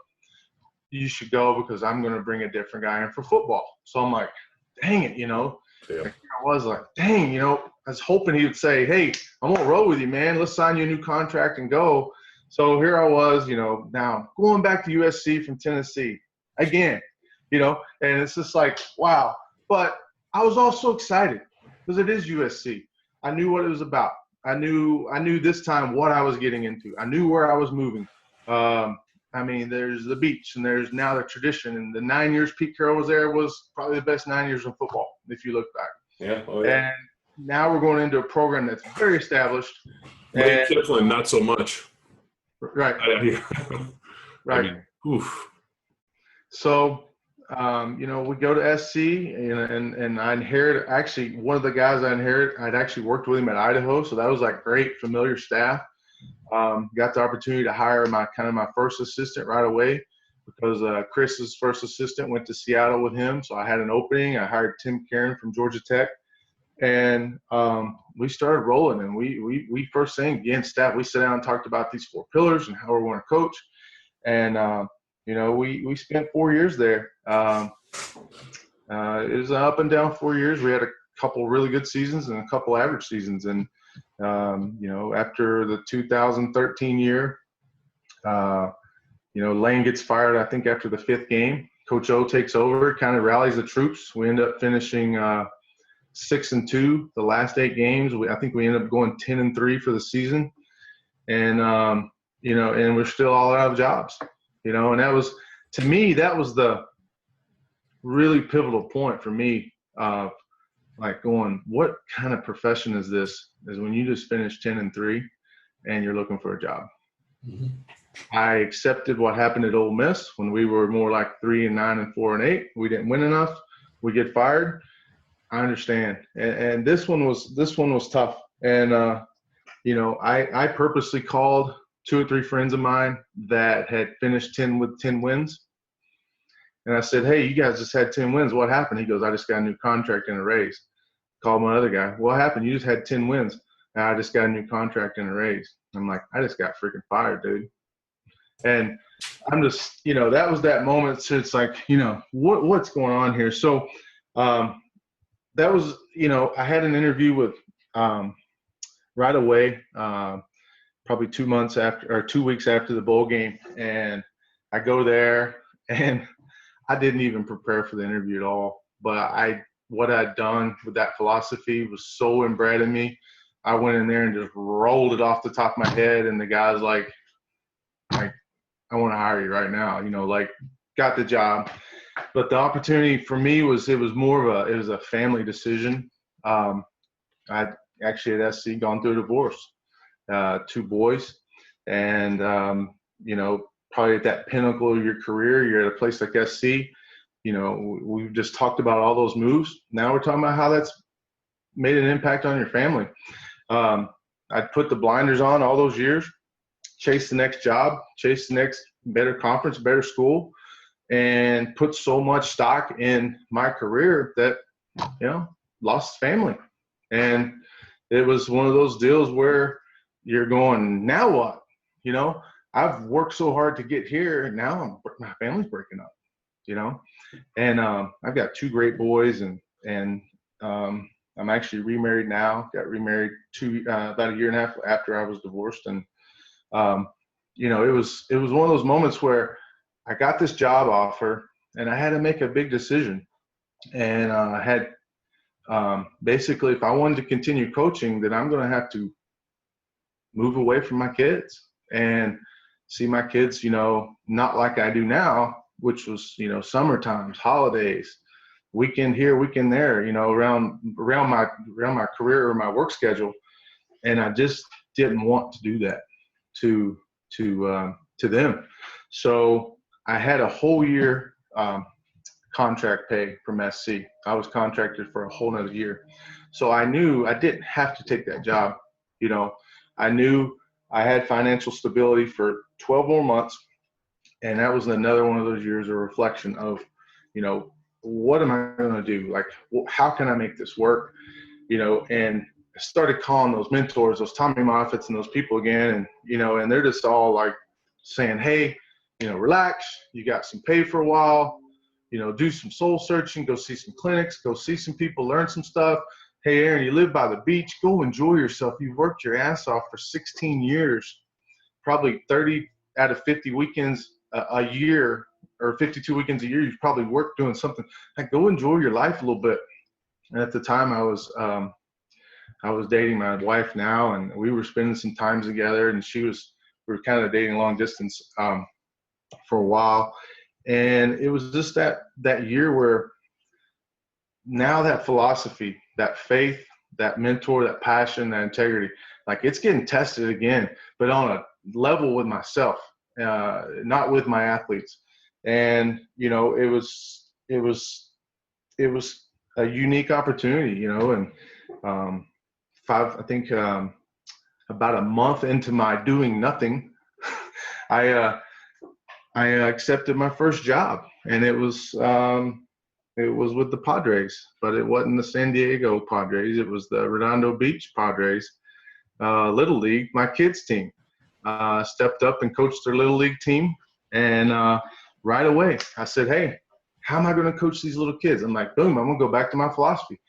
you should go because I'm going to bring a different guy in for football. So I'm like, dang it, you know. Yeah. I was like, dang, you know, I was hoping he would say, hey, I'm going to roll with you, man. Let's sign you a new contract and go. So here I was, you know, now going back to USC from Tennessee again, you know, and it's just like, wow. But I was also excited because it is USC. I knew what it was about. I knew this time what I was getting into. I knew where I was moving. I mean, there's the beach, and there's now the tradition. And the 9 years Pete Carroll was there was probably the best 9 years in football, if you look back. Yeah. Oh, yeah. And now we're going into a program that's very established. Lane Kiffin, not so much. Right. Right. I mean, oof. So, you know, we go to SC, and I inherit actually one of the guys I'd actually worked with him at Idaho, so that was like great, familiar staff. Got the opportunity to hire my first assistant right away because Chris's first assistant went to Seattle with him. So I had an opening. I hired Tim Karen from Georgia Tech, and we started rolling. And we first thing, again, staff, we sat down and talked about these 4 pillars and how we're going to coach. And, you know, we spent 4 years there. It was an up and down 4 years. We had a couple really good seasons and a couple average seasons. And, you know, after the 2013 year, you know, Lane gets fired, I think, after the 5th game. Coach O takes over, kind of rallies the troops. We end up finishing 6-2 the last 8 games. I think we ended up going 10-3 for the season. And, you know, and we're still all out of jobs, you know, and that was, to me, that was the really pivotal point for me of like going, what kind of profession is this? Is when you just finish 10-3 and you're looking for a job. Mm-hmm. I accepted what happened at Ole Miss when we were more like 3-9 and 4-8. We didn't win enough. We get fired. I understand. And this one was tough. And, you know, I purposely called 2 or 3 friends of mine that had finished 10 wins. And I said, hey, you guys just had 10 wins. What happened? He goes, I just got a new contract and a raise. Called my other guy. What happened? You just had 10 wins. And I just got a new contract and a raise. I'm like, I just got freaking fired, dude. And I'm just, you know, that was that moment. So it's like, you know, what's going on here? So that was, you know, I had an interview with right away, probably 2 months after or 2 weeks after the bowl game. And I go there and I didn't even prepare for the interview at all. But what I'd done with that philosophy was so inbred in me. I went in there and just rolled it off the top of my head. And the guy's like, I want to hire you right now, you know, like got the job. but the opportunity for me was more of a family decision. I'd actually at SC gone through a divorce, 2 boys, and probably at that pinnacle of your career, you're at a place like SC. We've just talked about all those moves. Now we're talking about how that's made an impact on your family. I'd put the blinders on all those years, chase the next job, chase the next better conference, better school, and put so much stock in my career that, lost family. And it was one of those deals where you're going, now what? I've worked so hard to get here, and now my family's breaking up, and I've got 2 great boys, and I'm actually remarried now. Got remarried about a year and a half after I was divorced, and it was one of those moments where I got this job offer, and I had to make a big decision, and I had basically, if I wanted to continue coaching, then I'm going to have to move away from my kids and see my kids, not like I do now, which was, summer times, holidays, weekend here, weekend there, around my career or my work schedule. And I just didn't want to do that to them. So I had a whole year contract pay from SC. I was contracted for a whole nother year. So I knew I didn't have to take that job. I knew I had financial stability for 12 more months. And that was another one of those years of reflection of, what am I going to do? Like, how can I make this work? And I started calling those mentors, those Tommy Moffats and those people again. And, and they're just all like saying, hey, relax, you got some pay for a while, do some soul searching, go see some clinics, go see some people, learn some stuff. Hey, Aaron, you live by the beach, go enjoy yourself. You've worked your ass off for 16 years, probably 30 out of 50 weekends a year, or 52 weekends a year. You've probably worked doing something. Like, go enjoy your life a little bit. And at the time I was dating my wife now, and we were spending some time together, and we were kind of dating long distance for a while. And it was just that year where now that philosophy, that faith, that mentor, that passion, that integrity, like, it's getting tested again, but on a level with myself, not with my athletes. And, it was a unique opportunity, and I think about a month into my doing nothing, I accepted my first job, and it was with the Padres, but it wasn't the San Diego Padres. It was the Redondo Beach Padres, Little League, my kids team. Stepped up and coached their Little League team, and right away I said, hey, how am I going to coach these little kids? I'm like, boom, I'm going to go back to my philosophy.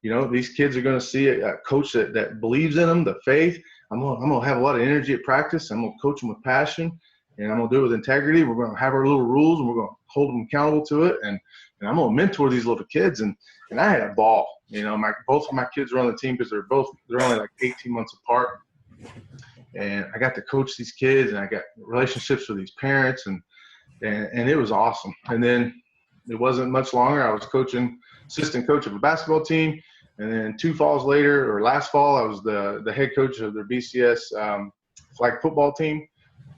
These kids are going to see a coach that believes in them, the faith. I'm going to have a lot of energy at practice. I'm going to coach them with passion, and I'm going to do it with integrity. We're going to have our little rules, and we're going to hold them accountable to it. And I'm going to mentor these little kids. And I had a ball. Both of my kids were on the team because they're only like 18 months apart. And I got to coach these kids, and I got relationships with these parents, and it was awesome. And then it wasn't much longer. I was assistant coach of a basketball team. And then 2 falls later, or last fall, I was the head coach of their BCS flag football team.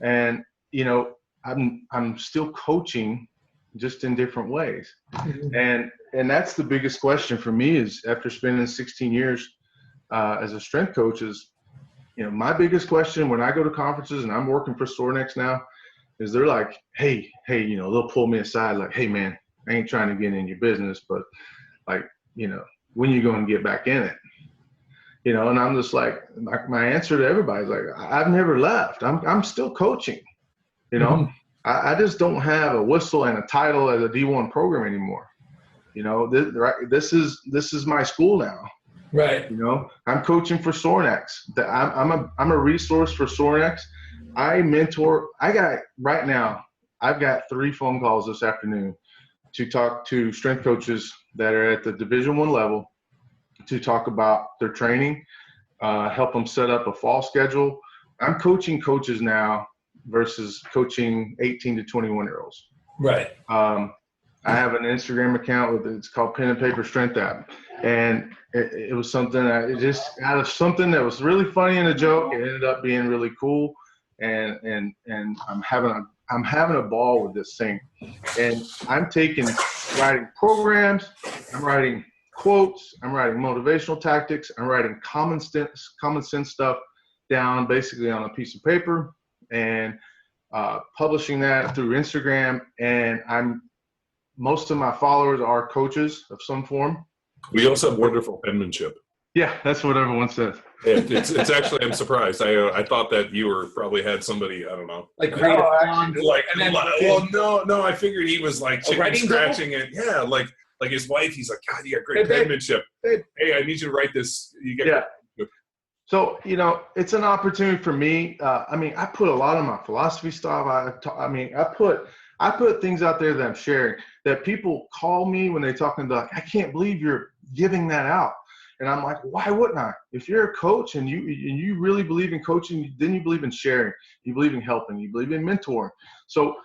And, I'm still coaching, just in different ways. Mm-hmm. And that's the biggest question for me, is after spending 16 years as a strength coach, is, my biggest question when I go to conferences, and I'm working for Sorenex now, is they're like, hey, they'll pull me aside like, hey man, I ain't trying to get in your business, but like, when you going to get back in it? And I'm just like, my answer to everybody is like, I've never left. I'm still coaching. Mm-hmm. I just don't have a whistle and a title as a D1 program anymore. This is my school now. Right. I'm coaching for Sorenex. I'm a resource for Sorenex. I mentor. Right now, I've got 3 phone calls this afternoon to talk to strength coaches that are at the Division I level, to talk about their training, help them set up a fall schedule. I'm coaching coaches now versus coaching 18 to 21-year-olds. Right. I have an Instagram account it's called Pen and Paper Strength App. And it was something that out of something that was really funny and a joke, it ended up being really cool. And I'm having a ball with this thing. And I'm writing programs, I'm writing quotes, I'm writing motivational tactics, I'm writing common sense stuff down basically on a piece of paper and publishing that through Instagram. And most of my followers are coaches of some form. We also have wonderful penmanship. Yeah, that's what everyone says. It's actually, I'm surprised. I thought that you probably had somebody, I don't know. Like, no, I figured he was like chicken scratching it. Yeah, like his wife, he's like, God, you got great penmanship. Hey, I need you to write this. So, it's an opportunity for me. I put a lot of my philosophy stuff. I put things out there that I'm sharing that people call me when they're talking about, I can't believe you're giving that out. And I'm like, why wouldn't I? If you're a coach and you really believe in coaching, then you believe in sharing, you believe in helping, you believe in mentoring. So,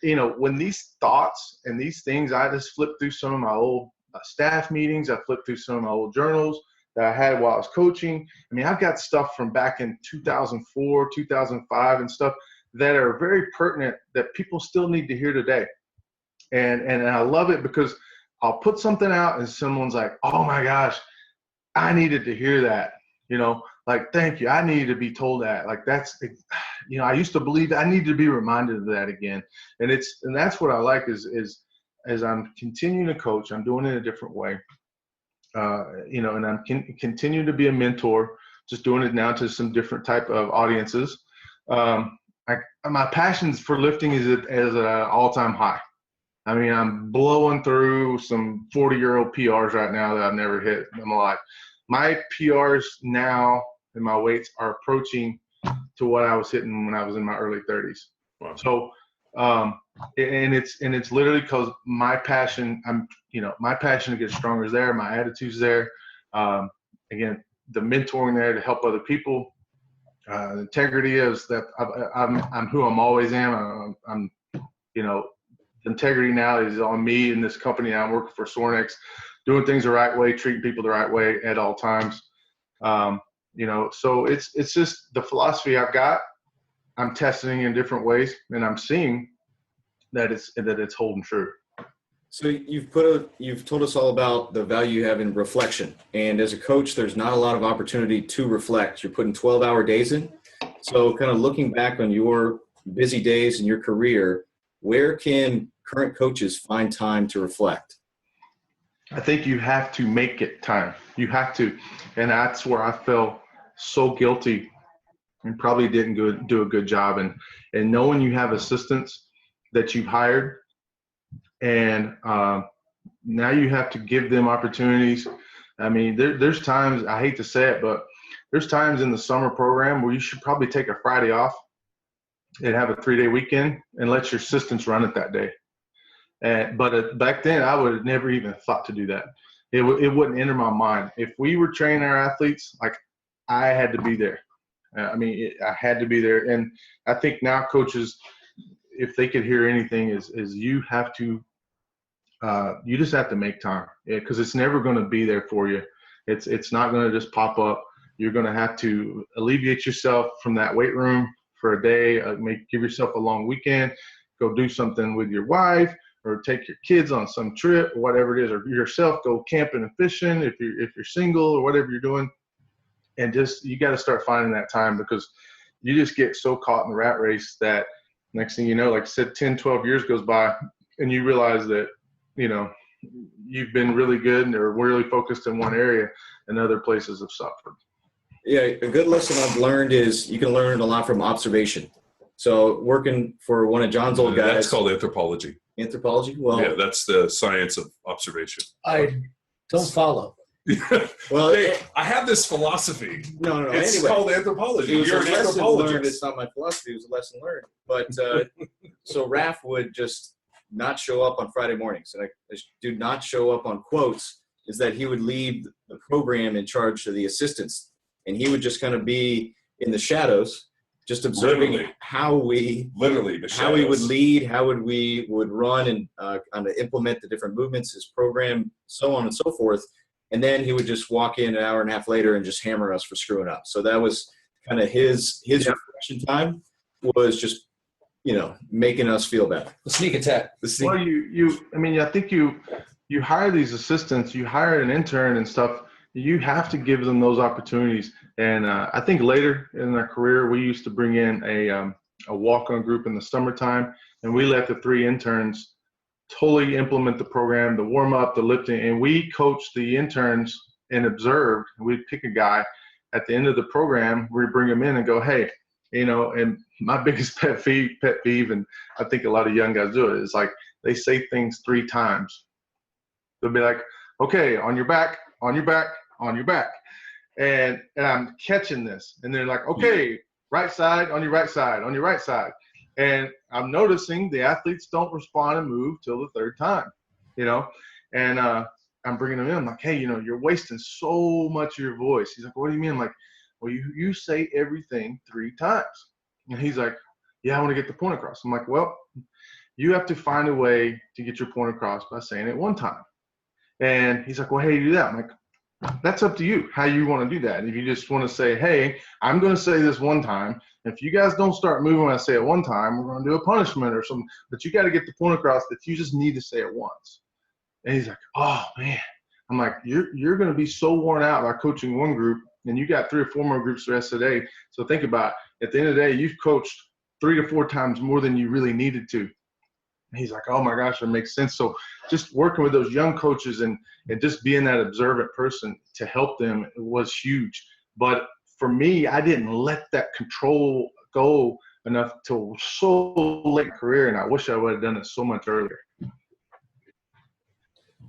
when these thoughts and these things, I just flip through some of my old staff meetings. I flip through some of my old journals that I had while I was coaching. I've got stuff from back in 2004, 2005 and stuff that are very pertinent that people still need to hear today. And I love it because I'll put something out and someone's like, oh my gosh, I needed to hear that, thank you. I needed to be told that. I used to believe I needed to be reminded of that again. And that's what I like is as I'm continuing to coach, I'm doing it a different way. And I'm continuing to be a mentor, just doing it now to some different type of audiences. My passions for lifting is at an all-time high. I'm blowing through some 40-year-old PRs right now that I've never hit in my life. My PRs now and my weights are approaching to what I was hitting when I was in my early 30s. Wow. So, and it's literally because my passion, my passion to get stronger is there. My attitude's there. Again, the mentoring there to help other people. The integrity is that I'm who I'm always am. The integrity now is on me in this company. I'm working for Sornex, doing things the right way, treating people the right way at all times. So it's just the philosophy I've got. I'm testing in different ways, and I'm seeing that it's holding true. So you've told us all about the value you have in reflection. And as a coach, there's not a lot of opportunity to reflect. You're putting 12-hour days in. So kind of looking back on your busy days in your career, where can current coaches find time to reflect? I think you have to make it time. You have to. And that's where I felt so guilty and probably didn't do a good job. And knowing you have assistants that you've hired, and now you have to give them opportunities. There's times, I hate to say it, but there's times in the summer program where you should probably take a Friday off and have a 3-day weekend and let your assistants run it that day. But back then, I would have never even thought to do that. It wouldn't enter my mind. If we were training our athletes, I had to be there. I had to be there. And I think now coaches, if they could hear anything, is you have to, you just have to make time, because it's never going to be there for you. It's not going to just pop up. You're going to have to alleviate yourself from that weight room for a day. Give yourself a long weekend. Go do something with your wife, or take your kids on some trip, or whatever it is, or yourself go camping and fishing if you're single, or whatever you're doing. And just, you got to start finding that time, because you just get so caught in the rat race that next thing you know, like I said, 10, 12 years goes by and you realize that, you've been really good or really focused in one area and other places have suffered. Yeah, a good lesson I've learned is you can learn a lot from observation. So working for one of John's old guys. That's called anthropology. Anthropology? Well, yeah, that's the science of observation. I don't follow. Well, I have this philosophy. No. It's anyway, called anthropology. It was You're a an lesson anthropologist. learned. It's not my philosophy. It was a lesson learned. But so Raph would just not show up on Friday mornings. And I do not show up on quotes is that he would leave the program in charge of the assistants. And he would just kind of be in the shadows, just observing Literally. how we Literally, the how we would shadows. lead, how we would run and kind of implement the different movements, his program, so on and so forth. And then he would just walk in an hour and a half later and just hammer us for screwing up. So that was kind of his reflection time, was just, making us feel better. The sneak attack. Well, I think you hire these assistants, you hire an intern and stuff. You have to give them those opportunities. And I think later in our career, we used to bring in a walk-on group in the summertime, and we let the 3 interns totally implement the program, the warm-up, the lifting, and we coached the interns and observed. We'd pick a guy at the end of the program, we'd bring him in and go, hey, and my biggest pet peeve, and I think a lot of young guys do it, is like they say things 3 times. They'll be like, okay, on your back, on your back, on your back. And I'm catching this. And they're like, okay, right side, on your right side, on your right side. And I'm noticing the athletes don't respond and move till the 3rd time, and I'm bringing them in. I'm like, hey, you're wasting so much of your voice. He's like, what do you mean? I'm like, well, you say everything 3 times. And he's like, yeah, I want to get the point across. I'm like, well, you have to find a way to get your point across by saying it 1 time. And he's like, well, how do you do that? I'm like, that's up to you, how you want to do that. And if you just want to say, hey, I'm going to say this 1 time. If you guys don't start moving when I say it 1 time, we're going to do a punishment or something. But you got to get the point across that you just need to say it once. And he's like, oh, man. I'm like, you're going to be so worn out by coaching 1 group, and you got 3 or 4 more groups the rest of the day. So think about it. At the end of the day, you've coached 3 to 4 times more than you really needed to. And he's like, oh, my gosh, that makes sense. So just working with those young coaches and just being that observant person to help them was huge. But for me, I didn't let that control go enough till so late in my career, and I wish I would have done it so much earlier.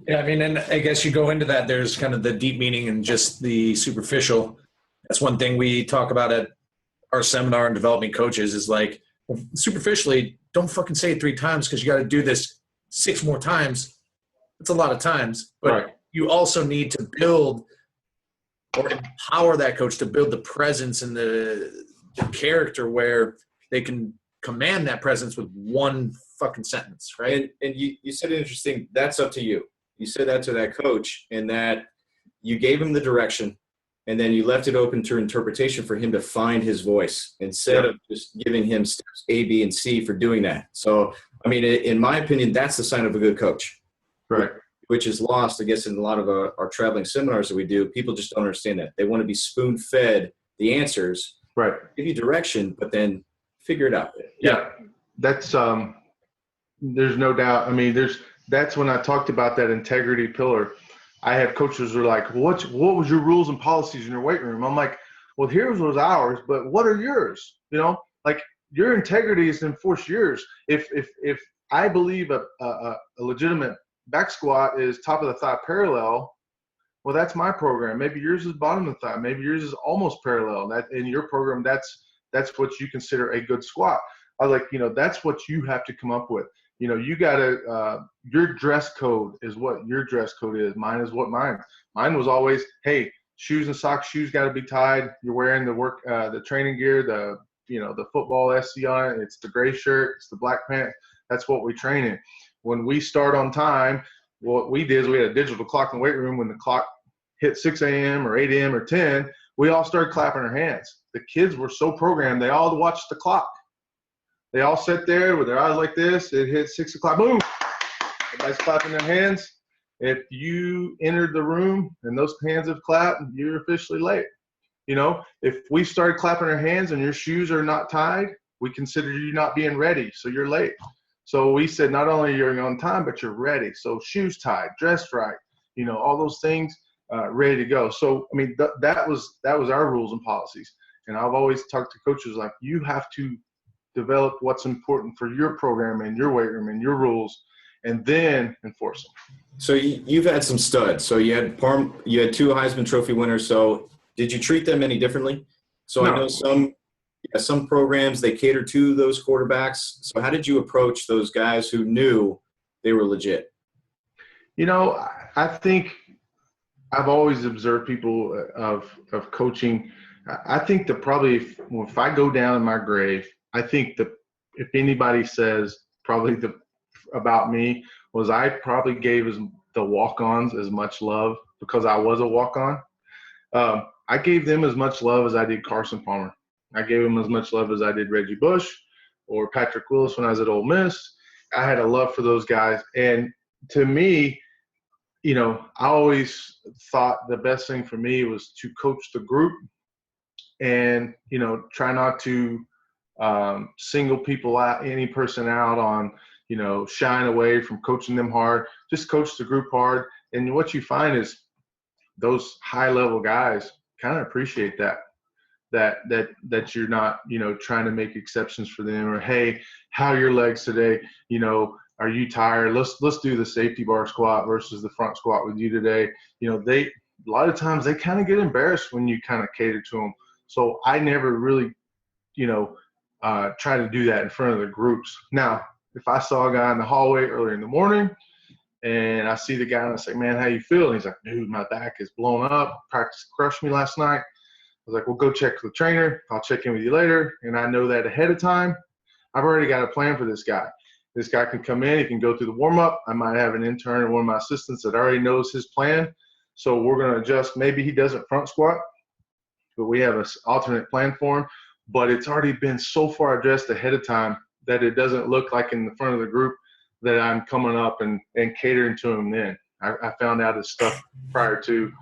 Yeah, I mean, and I guess you go into that, there's kind of the deep meaning and just the superficial. That's one thing we talk about at our seminar on developing coaches is like, superficially, don't fucking say it 3 times because you got to do this 6 more times. That's a lot of times. But Right. You also need to build or empower that coach to build the presence and the character where they can command that presence with 1 fucking sentence, right? And you said it interesting, that's up to you. You said that to that coach, and that you gave him the direction, and then you left it open to interpretation for him to find his voice instead of just giving him steps A, B, and C for doing that. So, I mean, in my opinion, that's the sign of a good coach. Right. Which is lost, I guess, in a lot of our traveling seminars that we do. People just don't understand that. They want to be spoon-fed the answers, Right. give you direction, but then figure it out. Yeah. That's there's no doubt. I mean, that's when I talked about that integrity pillar. I have coaches who are like, what was your rules and policies in your weight room? I'm like, well, here's those ours, but what are yours? Like your integrity is to enforce yours. If I believe a legitimate back squat is top of the thigh parallel, well, that's my program. Maybe yours is bottom of the thigh. Maybe yours is almost parallel. That in your program, that's what you consider a good squat. I was like, that's what you have to come up with. You gotta, your dress code is what your dress code is. Mine is what mine. Mine was always, hey, shoes and socks, shoes got to be tied. You're wearing the training gear, the football SC on it. It's the gray shirt, it's the black pants. That's what we train in. When we start on time, what we did is we had a digital clock in the weight room. When the clock hit 6 a.m. or 8 a.m. or 10, we all started clapping our hands. The kids were so programmed, they all watched the clock. They all sit there with their eyes like this. It hit 6 o'clock, boom. Everybody's clapping their hands. If you entered the room and those hands have clapped, you're officially late. If we started clapping our hands and your shoes are not tied, we consider you not being ready, so you're late. So we said not only you're on time, but you're ready. So shoes tied, dressed right, all those things, ready to go. So, I mean, that was our rules and policies. And I've always talked to coaches like, you have to develop what's important for your program and your weight room and your rules, and then enforce them. So you've had some studs. So you had 2 Heisman Trophy winners. So did you treat them any differently? So no. I know some programs, they cater to those quarterbacks. So how did you approach those guys who knew they were legit? I think I've always observed people of coaching. I think that probably if I go down in my grave, I think that if anybody says probably about me was I probably gave the walk-ons as much love because I was a walk-on. I gave them as much love as I did Carson Palmer. I gave him as much love as I did Reggie Bush or Patrick Willis when I was at Ole Miss. I had a love for those guys. And to me, you know, I always thought the best thing for me was to coach the group and, you know, try not to single people out, any person out on, you know, shying away from coaching them hard. Just coach the group hard. And what you find is those high-level guys kind of appreciate that you're not, you know, trying to make exceptions for them or, hey, how are your legs today? You know, are you tired? Let's do the safety bar squat versus the front squat with you today. You know, a lot of times they kind of get embarrassed when you kind of cater to them. So I never really, you know, try to do that in front of the groups. Now, if I saw a guy in the hallway early in the morning and I see the guy and I say, man, how you feel? And he's like, dude, my back is blown up. Practice crushed me last night. I was like, well, go check with the trainer. I'll check in with you later. And I know that ahead of time, I've already got a plan for this guy. This guy can come in. He can go through the warm-up. I might have an intern or one of my assistants that already knows his plan. So we're going to adjust. Maybe he doesn't front squat, but we have an alternate plan for him. But it's already been so far addressed ahead of time that it doesn't look like in the front of the group that I'm coming up and catering to him then. I found out his stuff prior to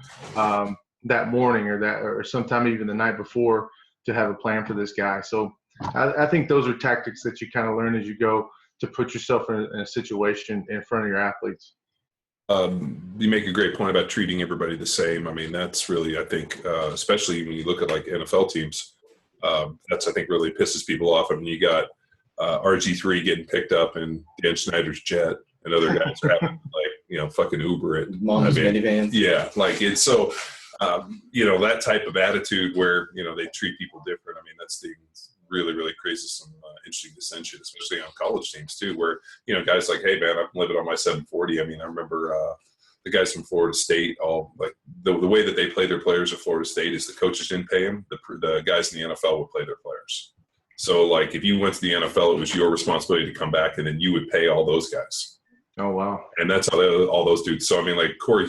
that morning or sometime even the night before to have a plan for this guy. So I think those are tactics that you kind of learn as you go to put yourself in a situation in front of your athletes. You make a great point about treating everybody the same. I mean, that's really, I think, especially when you look at like NFL teams, that's, I think, really pisses people off. I mean, you got RG3 getting picked up in Dan Snyder's jet and other guys are having like, you know, fucking Uber it. Mom's minivans. Yeah. Like it's so, you know, that type of attitude where, you know, they treat people different. I mean, that's the really, really creates some interesting dissension, especially on college teams too, where, you know, guys like, hey man, I'm living on my 740. I mean, I remember the guys from Florida State, all like the way that they play their players at Florida State is the coaches didn't pay them. The guys in the NFL would play their players. So like if you went to the NFL, it was your responsibility to come back and then you would pay all those guys. Oh, wow. And that's how all those dudes. So, I mean, like Corey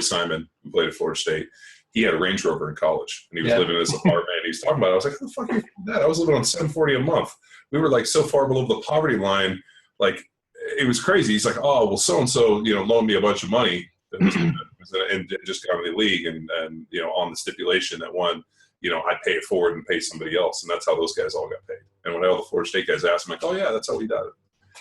Simon, who played at Florida State, he had a Range Rover in college, and he was living in his apartment. And he was talking about it. I was like, how the fuck are you doing that? I was living on $740 a month. We were like so far below the poverty line, like it was crazy. He's like, oh, well, so-and-so, you know, loaned me a bunch of money and just got in the league and, you know, on the stipulation that one, you know, I pay it forward and pay somebody else. And that's how those guys all got paid. And when all the Florida State guys asked, I'm like, oh, yeah, that's how we did it.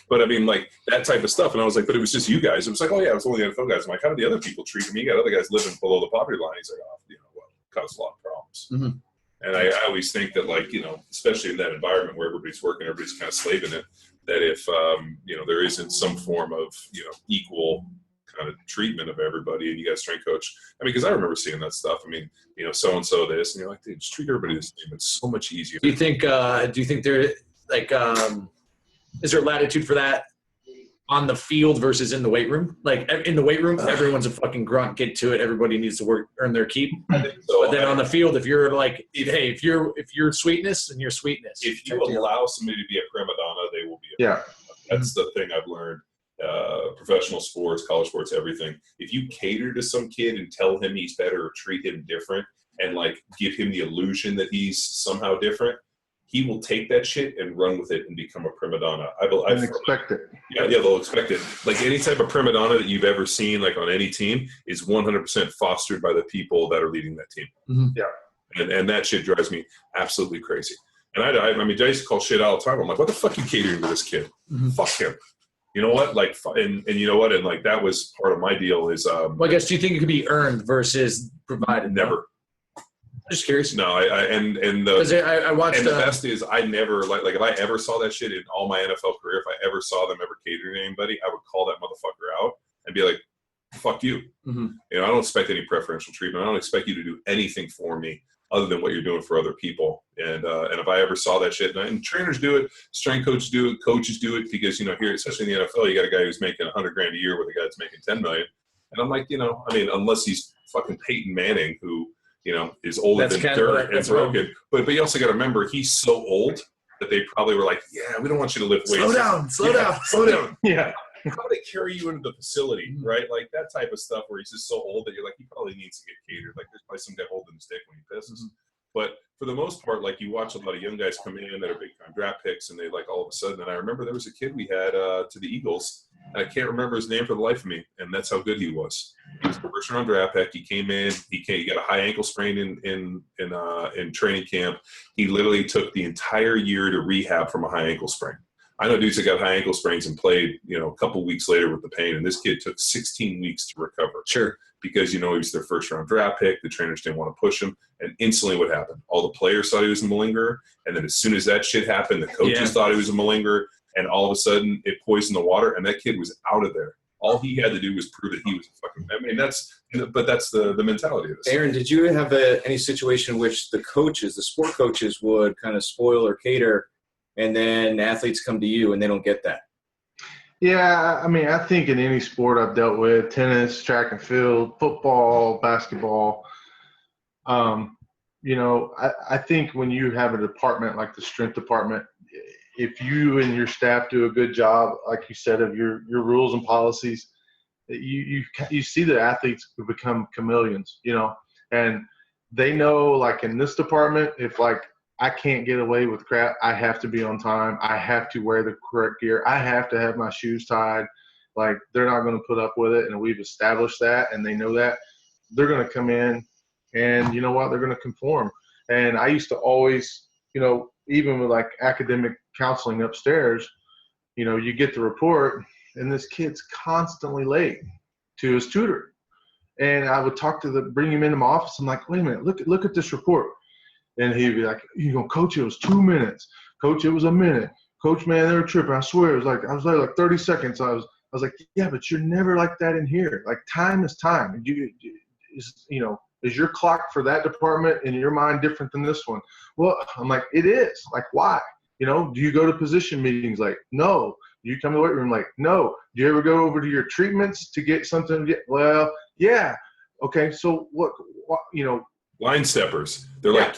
But I mean, like that type of stuff. And I was like, but it was just you guys. It was like, oh, yeah, it was only the NFL guys. I'm like, how did the other people treat me? You got other guys living below the poverty line. He's like, oh, you know, well, it caused a lot of problems. Mm-hmm. And I always think that, like, you know, especially in that environment where everybody's working, everybody's kind of slaving it, that if, you know, there isn't some form of, you know, equal kind of treatment of everybody and you got a strength coach. I mean, because I remember seeing that stuff. I mean, you know, so-and-so this, and you're like, dude, just treat everybody the same. It's so much easier. Do you think there, like, is there latitude for that on the field versus in the weight room? Like in the weight room, everyone's a fucking grunt, get to it. Everybody needs to work, earn their keep. I think so. But then on the field, if you're like, hey, if you're sweetness, then you're sweetness. If you allow somebody to be a prima donna, they will be a prima donna. That's the thing I've learned. Professional sports, college sports, everything. If you cater to some kid and tell him he's better or treat him different and like give him the illusion that he's somehow different, he will take that shit and run with it and become a prima donna. I expect it. Yeah, they'll expect it. Like any type of prima donna that you've ever seen, like on any team, is 100% fostered by the people that are leading that team. Mm-hmm. Yeah, and that shit drives me absolutely crazy. And I mean, I used to call shit all the time. I'm like, what the fuck are you catering to this kid? Mm-hmm. Fuck him. You know what? Like, and you know what? And like that was part of my deal. Is well, I guess, do you think it could be earned versus provided? Never. I'm just curious. No, I watched. And the best is I never like if I ever saw that shit in all my NFL career, if I ever saw them ever catering to anybody, I would call that motherfucker out and be like, "Fuck you." Mm-hmm. You know, I don't expect any preferential treatment. I don't expect you to do anything for me other than what you're doing for other people. And if I ever saw that shit, and trainers do it, strength coaches do it, coaches do it, because you know here, especially in the NFL, you got a guy who's making $100,000 a year with a guy that's making $10 million, and I'm like, you know, I mean, unless he's fucking Peyton Manning who, is older than dirt and broken. But you also got to remember, he's so old that they probably were like, yeah, we don't want you to lift weights. Slow down. Yeah. How do they carry you into the facility, right? Like that type of stuff where he's just so old that you're like, he probably needs to get catered. Like there's probably some guy holding his dick when he pisses. But for the most part, like you watch a lot of young guys come in that are big time draft picks, and they like all of a sudden. And I remember there was a kid we had to the Eagles, and I can't remember his name for the life of me, and that's how good he was. He was the first round draft pick. He came in. He got a high ankle sprain in training camp. He literally took the entire year to rehab from a high ankle sprain. I know dudes that got high ankle sprains and played, a couple weeks later with the pain, and this kid took 16 weeks to recover. Sure. Because, he was their first-round draft pick. The trainers didn't want to push him, and instantly what happened? All the players thought he was a malingerer, and then as soon as that shit happened, the coaches thought he was a malingerer, and all of a sudden it poisoned the water, and that kid was out of there. All he had to do was prove that he was a fucking – that's the mentality of this. Aaron, did you have any situation in which the sport coaches would kind of spoil or cater, and then athletes come to you and they don't get that? Yeah, I think in any sport I've dealt with, tennis, track and field, football, basketball, I think when you have a department like the strength department, if you and your staff do a good job, like you said, of your rules and policies, you see the athletes who become chameleons, and they know, like in this department, if like I can't get away with crap, I have to be on time. I have to wear the correct gear. I have to have my shoes tied. Like they're not going to put up with it, and we've established that, and they know that. They're going to come in, and you know what? They're going to conform. And I used to always, even with like academic counseling upstairs, you get the report, and this kid's constantly late to his tutor. And I would bring him into my office. I'm like, wait a minute, look at this report. And he'd be like, Coach, it was 2 minutes. Coach, it was a minute. Coach, man, they were tripping. I swear, it was like I was there like 30 seconds. I was like, yeah, but you're never like that in here. Like time is time. Is your clock for that department in your mind different than this one? Well, I'm like, it is. Like, why? Do you go to position meetings? Like, no. Do you come to the weight room? Like, no. Do you ever go over to your treatments to get something? Well, yeah. Okay, so what line steppers. They're like,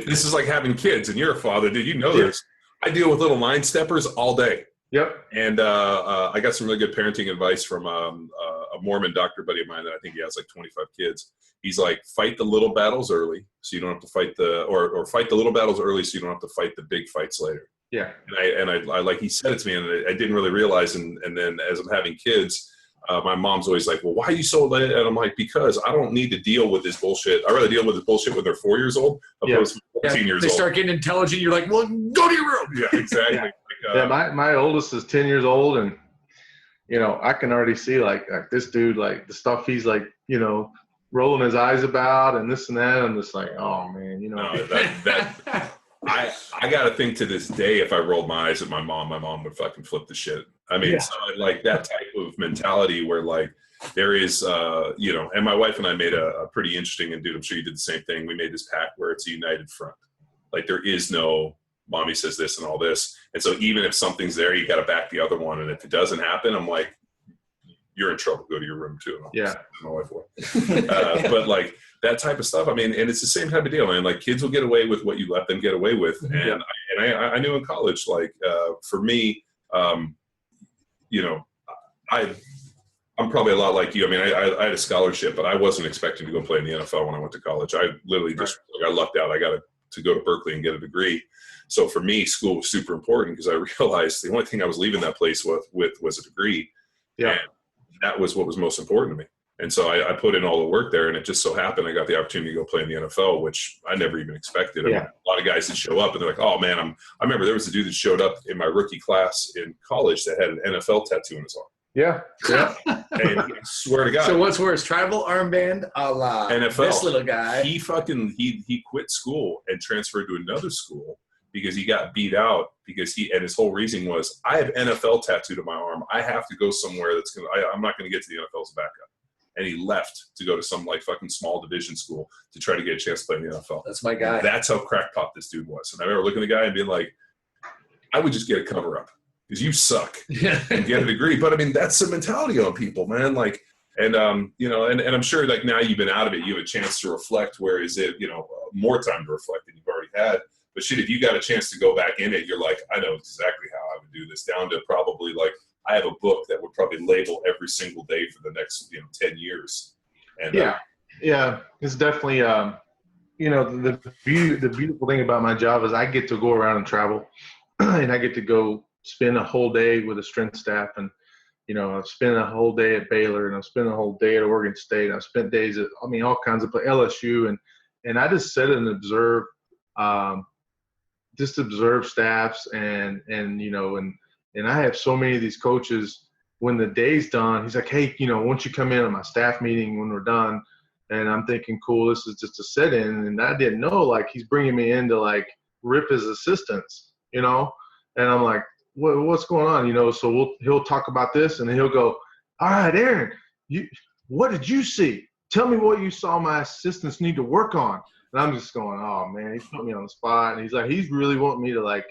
this is like having kids, and you're a father. Did you know this? I deal with little line steppers all day. Yep. And I got some really good parenting advice from a Mormon doctor buddy of mine that I think he has like 25 kids. He's like, fight the little battles early so you don't have to fight or fight the little battles early so you don't have to fight the big fights later. Yeah. And I like he said it to me, and I didn't really realize. And then as I'm having kids, my mom's always like, well, why are you so late? And I'm like, because I don't need to deal with this bullshit. I'd rather deal with this bullshit when they're 4 years old opposed to 14 years old. They start getting intelligent. You're like, well, go to your room. Yeah, exactly. My oldest is 10 years old, and, I can already see like this dude, like the stuff he's like, rolling his eyes about and this and that. I'm just like, oh, man, No, I got to think to this day, if I rolled my eyes at my mom would fucking flip the shit. I mean, so like that type of mentality where like there is, and my wife and I made a pretty interesting, and dude, I'm sure you did the same thing. We made this pact where it's a united front. Like there is no mommy says this and all this. And so even if something's there, you got to back the other one. And if it doesn't happen, I'm like, you're in trouble. Go to your room too. My wife will. But like that type of stuff. I mean, and it's the same type of deal, man. Like kids will get away with what you let them get away with. And I knew in college, like for me, I'm probably a lot like you. I mean, I had a scholarship, but I wasn't expecting to go play in the NFL when I went to college. I literally just I lucked out. I got to go to Berkeley and get a degree. So for me, school was super important because I realized the only thing I was leaving that place with was a degree. Yeah. And that was what was most important to me. And so I put in all the work there, and it just so happened I got the opportunity to go play in the NFL, which I never even expected. I mean, a lot of guys that show up and they're like, oh man, I remember there was a dude that showed up in my rookie class in college that had an NFL tattoo on his arm. Yeah. And I swear to God. So what's worse, tribal armband a la NFL. This little guy? He quit school and transferred to another school because he got beat out and his whole reason was, I have NFL tattooed on my arm. I have to go somewhere I'm not going to get to the NFL's backup. And he left to go to some like fucking small division school to try to get a chance to play in the NFL. That's my guy. That's how crackpot this dude was. And I remember looking at the guy and being like, I would just get a cover up because you suck and get a degree. But I mean, that's the mentality on people, man. Like And, and I'm sure like now you've been out of it, you have a chance to reflect, where is it, more time to reflect than you've already had. But shit, if you got a chance to go back in it, you're like, I know exactly how I would do this, down to probably like, I have a book that would probably label every single day for the next, 10 years. And yeah, it's definitely, the beautiful thing about my job is I get to go around and travel and I get to go spend a whole day with a strength staff. And, I've spent a whole day at Baylor, and I've spent a whole day at Oregon State. I've spent days at, all kinds of places, LSU, and I just sit and observe, staffs and I have so many of these coaches. When the day's done, he's like, hey, won't you come in on my staff meeting when we're done? And I'm thinking, cool, this is just a sit-in. And I didn't know, like, he's bringing me in to, like, rip his assistants, And I'm like, what's going on? So he'll talk about this, and then he'll go, all right, Aaron, what did you see? Tell me what you saw my assistants need to work on. And I'm just going, oh, man, he put me on the spot. And he's like, he's really wanting me to, like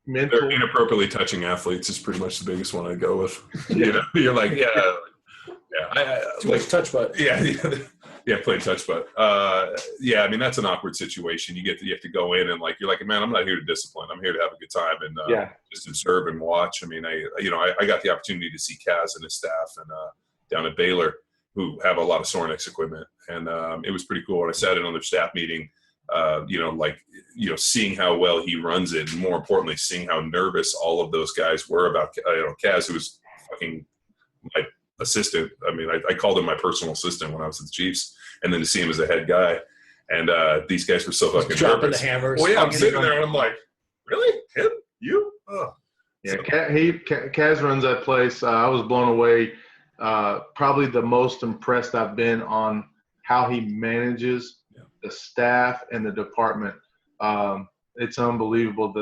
mentor. They're inappropriately touching athletes is pretty much the biggest one I'd go with. You're like, yeah. Too much touch butt. Yeah, play touch butt. That's an awkward situation. You have to go in and, like, you're like, man, I'm not here to discipline. I'm here to have a good time and just observe and watch. I got the opportunity to see Kaz and his staff and down at Baylor, who have a lot of Sornex equipment. And it was pretty cool when I sat in on their staff meeting, seeing how well he runs it, and more importantly, seeing how nervous all of those guys were about, Kaz, who was fucking my assistant. I called him my personal assistant when I was at the Chiefs, and then to see him as a head guy. And these guys were so fucking dropping nervous. The hammers. Well, yeah, I'm sitting there and I'm like, really? Him? You? Oh. Yeah, Kaz runs that place. I was blown away. Probably the most impressed I've been on how he manages the staff and the department. It's unbelievable.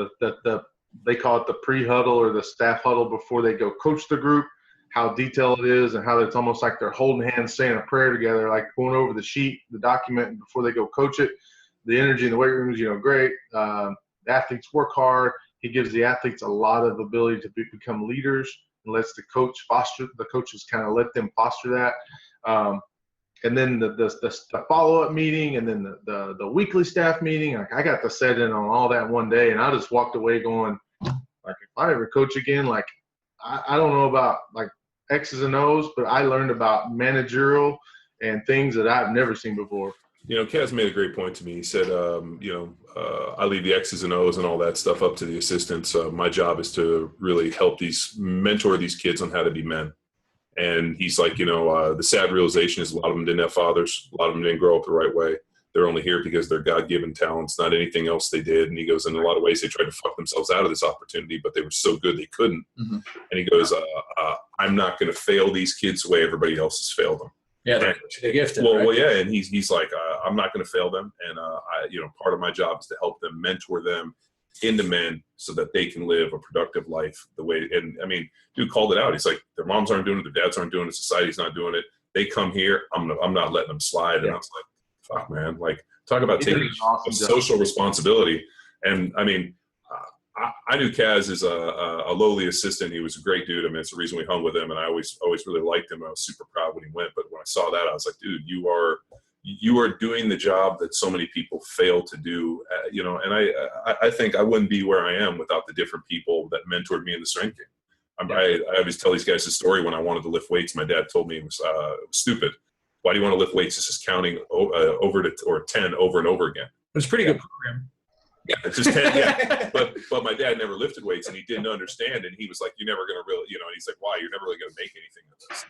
They call it the pre-huddle or the staff huddle before they go coach the group, how detailed it is and how it's almost like they're holding hands, saying a prayer together, like going over the sheet, the document before they go coach it. The energy in the weight room is, great. The athletes work hard. He gives the athletes a lot of ability to become leaders, and lets the coaches kind of let them foster that. And then the follow-up meeting, and then the weekly staff meeting. Like, I got to set in on all that one day, and I just walked away going, like, if I ever coach again, like, I don't know about, like, X's and O's, but I learned about managerial and things that I've never seen before. Kaz made a great point to me. He said, I leave the X's and O's and all that stuff up to the assistants. My job is to really mentor these kids on how to be men. And he's like, the sad realization is a lot of them didn't have fathers. A lot of them didn't grow up the right way. They're only here because they're God-given talents, not anything else they did. And he goes, in a lot of ways, they tried to fuck themselves out of this opportunity, but they were so good they couldn't. Mm-hmm. And he goes, I'm not going to fail these kids the way everybody else has failed them. Yeah, they're gifted. Well, yeah, and he's like, I'm not going to fail them, and part of my job is to help them, mentor them into men, so that they can live a productive life the way. And dude called it out. He's like, their moms aren't doing it, their dads aren't doing it, society's not doing it. They come here, I'm not letting them slide. Yeah. And I was like, fuck, man, like, talk about taking a social responsibility. And I knew Kaz as a lowly assistant. He was a great dude. It's the reason we hung with him, and I always really liked him. I was super proud when he went. But when I saw that, I was like, dude, you are doing the job that so many people fail to do. And I think I wouldn't be where I am without the different people that mentored me in the strength game. I always tell these guys the story. When I wanted to lift weights, my dad told me it was stupid. Why do you want to lift weights? It's just counting over to 10 over and over again. It's a pretty good program. Yeah, it's just 10. Yeah, but my dad never lifted weights, and he didn't understand. And he was like, "You're never gonna really, And he's like, "Why? You're never really gonna make anything of this."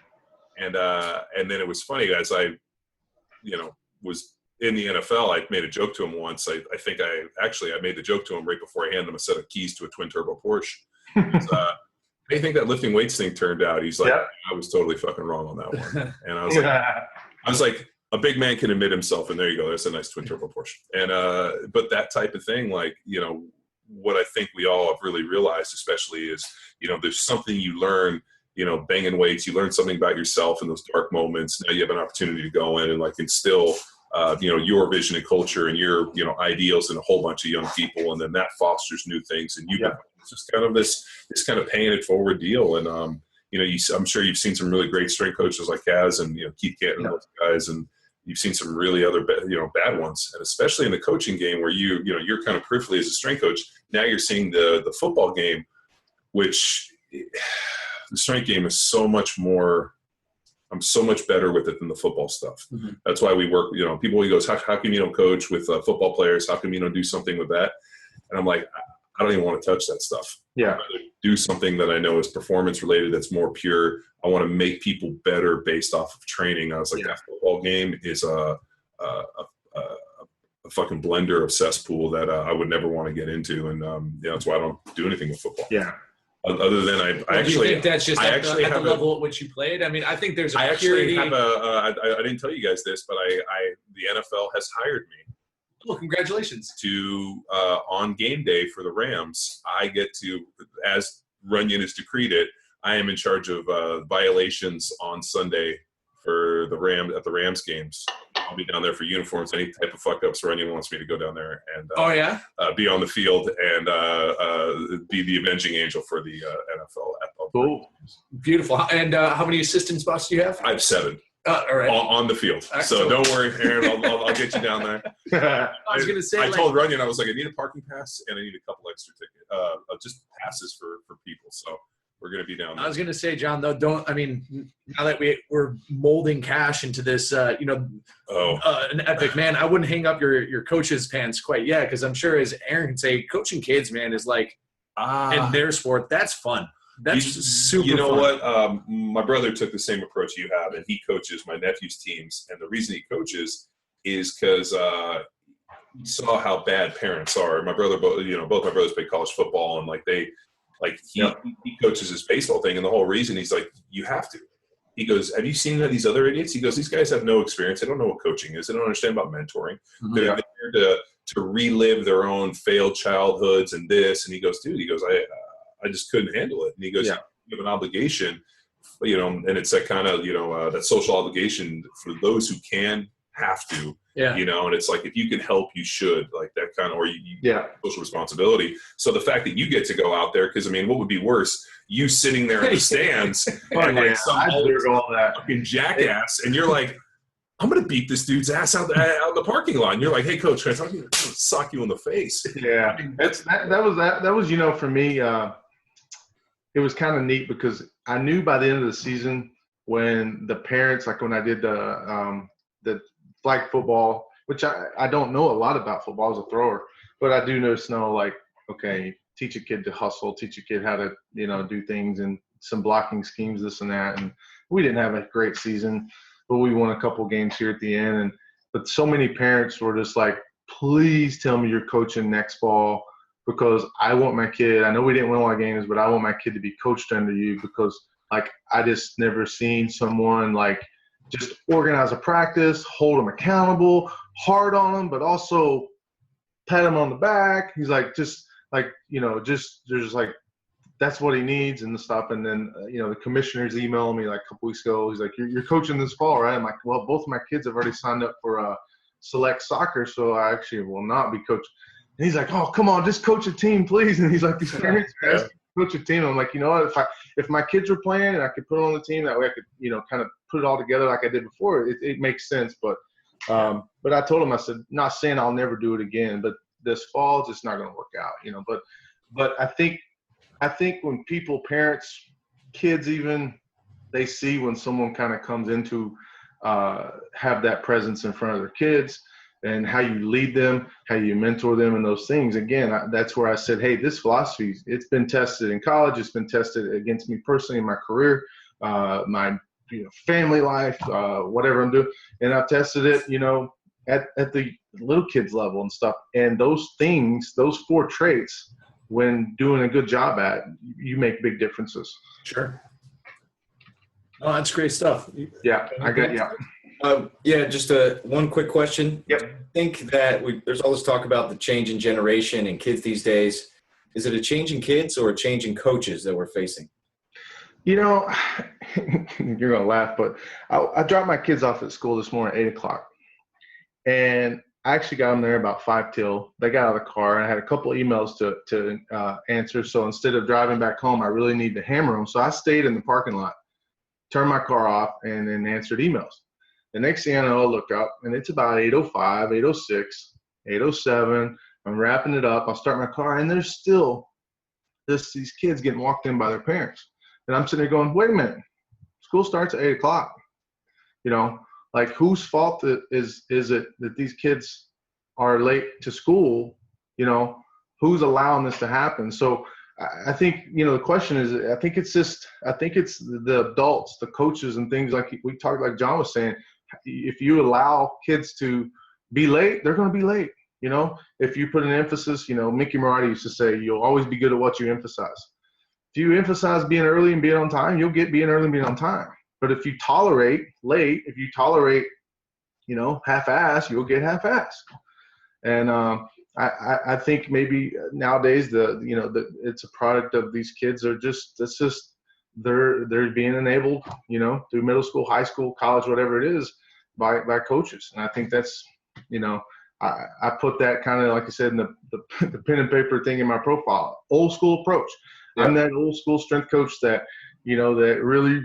And then it was funny, guys. I was in the NFL. I made a joke to him once. I think I made the joke to him right before I handed him a set of keys to a twin turbo Porsche. How do you think that lifting weights thing turned out? He's like, I was totally fucking wrong on that one. And I was like, a big man can admit himself, and there you go. That's a nice twin turbo Porsche. And but that type of thing, like, what I think we all have really realized, especially, is there's something you learn. Banging weights, you learn something about yourself in those dark moments. Now you have an opportunity to go in and, like, instill your vision and culture and your ideals in a whole bunch of young people, and then that fosters new things. And it's just kind of this kind of paying it forward deal. And I'm sure you've seen some really great strength coaches like Kaz and Keith Canton and those guys, and you've seen some really other bad ones, and especially in the coaching game where you're kind of peripherally as a strength coach. Now you're seeing the football game, which the strength game is so much more. I'm so much better with it than the football stuff. Mm-hmm. That's why we work. People goes, how come you don't coach with football players? How come you don't do something with that? And I'm like, I don't even want to touch that stuff. Yeah. I'd rather do something that I know is performance related, that's more pure. I want to make people better based off of training. I was like, that football game is a fucking blender of cesspool that I would never want to get into. And that's why I don't do anything with football. Yeah. Other than I actually, do you think that's just at the level at which you played? I mean, I think there's a purity. I didn't tell you guys this, but the NFL has hired me. Well, congratulations. To on game day for the Rams, I get to, as Runyon has decreed it, I am in charge of violations on Sunday for the Rams games. I'll be down there for uniforms, any type of fuck ups. Runyon wants me to go down there and be on the field and be the avenging angel for the NFL. Cool. Beautiful. And how many assistants, boss, do you have? I have 7. All right. On the field. Excellent. So don't worry, Aaron. I'll get you down there. I was going to say, I told Runyon, I was like, I need a parking pass and I need a couple extra tickets, just passes for people. So we're going to be down there. I was going to say, John, though, now that we're molding cash into this, an epic, man, I wouldn't hang up your coach's pants quite yet, because I'm sure, as Aaron can say, coaching kids, man, is like, in their sport, that's fun. That's super fun. You know what? My brother took the same approach you have, and he coaches my nephew's teams. And the reason he coaches is because he saw how bad parents are. My brother, both my brothers played college football, and he coaches his baseball thing. And the whole reason he's like, you have to. He goes, have you seen these other idiots? He goes, these guys have no experience. They don't know what coaching is. They don't understand about mentoring. Mm-hmm. They're there to relive their own failed childhoods and this. And he goes, dude, I just couldn't handle it. And he goes, you have an obligation, and it's that kind of, that social obligation for those who have to, and it's like, if you can help, you should, like that kind of, or social responsibility. So the fact that you get to go out there, because what would be worse? You sitting there in the stands and like some fucking jackass, and you're like, I'm going to beat this dude's ass out the parking lot. And you're like, hey, coach, I'm going to sock you in the face. Yeah. That was, for me, it was kind of neat because I knew by the end of the season when the parents, like when I did the flag football, which I don't know a lot about football. I was a thrower, but I do know like, okay, teach a kid to hustle, teach a kid how to, do things and some blocking schemes, this and that. And we didn't have a great season, but we won a couple games here at the end. But so many parents were just like, please tell me you're coaching next fall, because I want my kid, I know we didn't win a lot of games, but I want my kid to be coached under you, because like I just never seen someone like just organize a practice, hold them accountable, hard on them, but also pat him on the back. He's like, just like, there's like, that's what he needs and stuff. And then, the commissioner's emailing me like a couple weeks ago. He's like, you're coaching this fall, right? I'm like, well, both of my kids have already signed up for select soccer, so I actually will not be coaching. And he's like, oh, come on, just coach a team, please. And he's like, these parents are asking to coach a team. I'm like, you know what, if my kids were playing and I could put it on the team, that way I could, kind of put it all together like I did before, it makes sense. But I told him, I said, not saying I'll never do it again, but this fall, it's just not going to work out, But I think when people, parents, kids even, they see when someone kind of comes into have that presence in front of their kids, and how you lead them, how you mentor them, and those things. Again, that's where I said, hey, this philosophy, it's been tested in college. It's been tested against me personally in my career, my family life, whatever I'm doing. And I've tested it, at the little kids level and stuff. And those things, those 4 traits, when doing a good job at, you make big differences. Sure. Oh, that's great stuff. Yeah, I got just one quick question. Yep. I think that there's all this talk about the change in generation and kids these days. Is it a change in kids or a change in coaches that we're facing? You're going to laugh, but I dropped my kids off at school this morning at 8 o'clock. And I actually got them there about 5 till. They got out of the car, and I had a couple emails to answer. So instead of driving back home, I really need to hammer them. So I stayed in the parking lot, turned my car off, and then answered emails. The next thing I know, I look up, and it's about 8:05, 8:06, 8:07. I'm wrapping it up. I'll start my car, and there's still these kids getting walked in by their parents. And I'm sitting there going, wait a minute, school starts at 8 o'clock. You know, like, whose fault is it that these kids are late to school? You know, who's allowing this to happen? So I think, you know, the question is, I think it's the adults, the coaches and things like we talked, like John was saying, if you allow kids to be late, they're going to be late. You know, if you put an emphasis, you know, Mickey Marotti used to say, you'll always be good at what you emphasize. If you emphasize being early and being on time, you'll get being early and being on time. But if you tolerate late, if you tolerate, you know, half-ass, you'll get half-ass. And I think maybe nowadays it's a product of these kids are they're being enabled, you know, through middle school, high school, college, whatever it is, by coaches. And I think that's, you know, I put that kind of, like I said, in the pen and paper thing in my profile, old school approach. Yeah. I'm that old school strength coach that, you know, that really,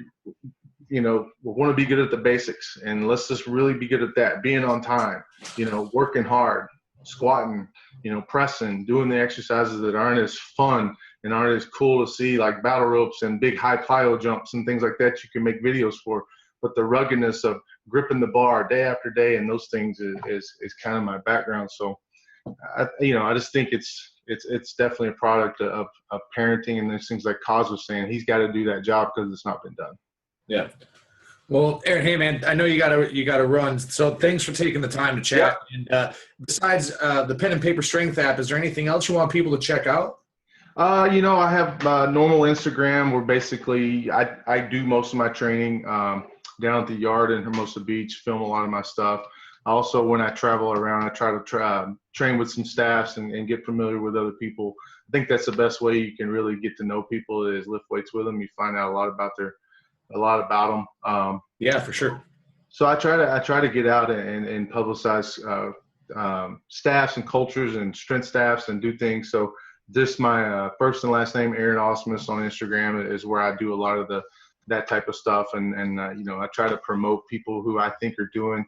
you know, want to be good at the basics, and let's just really be good at that, being on time, you know, working hard, squatting, you know, pressing, doing the exercises that aren't as fun and aren't as cool to see, like battle ropes and big high plyo jumps and things like that you can make videos for. But the ruggedness of gripping the bar day after day and those things is kind of my background. So, I just think it's definitely a product of parenting and those things, like Kaz was saying. He's got to do that job because it's not been done. Yeah. Well, Aaron, hey man, I know you gotta run. So thanks for taking the time to chat. Yeah. And besides the pen and paper strength app, is there anything else you want people to check out? You know, I have normal Instagram where basically I do most of my training down at the yard in Hermosa Beach, film a lot of my stuff. Also, when I travel around, I try to train with some staffs and get familiar with other people. I think that's the best way you can really get to know people, is lift weights with them. You find out a lot about them. Yeah, for sure. So I try to get out and publicize staffs and cultures and strength staffs and do things. So this, my first and last name, Aaron Ausmus, on Instagram is where I do a lot of that type of stuff. And you know, I try to promote people who I think are doing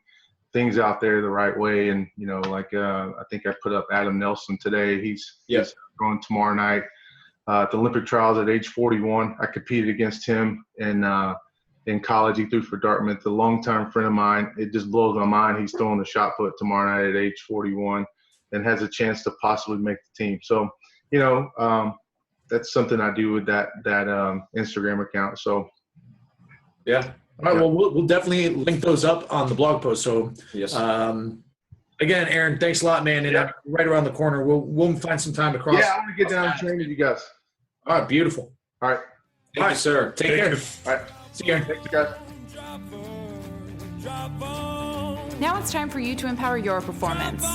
things out there the right way. And, you know, like I think I put up Adam Nelson today. He's going tomorrow night at the Olympic trials at age 41. I competed against him in college. He threw for Dartmouth. A longtime friend of mine. It just blows my mind. He's throwing the shot put tomorrow night at age 41 and has a chance to possibly make the team. So, you know, that's something I do with that Instagram account. So, yeah. All right. Well, we'll definitely link those up on the blog post. So, yes. Again, Aaron, thanks a lot, man. And right around the corner, we'll find some time to cross. Yeah, I want to get down and train with you guys. All right, beautiful. All right. Thank you, sir. Take care. All right. See you, Aaron. Thanks, guys. Now it's time for you to empower your performance.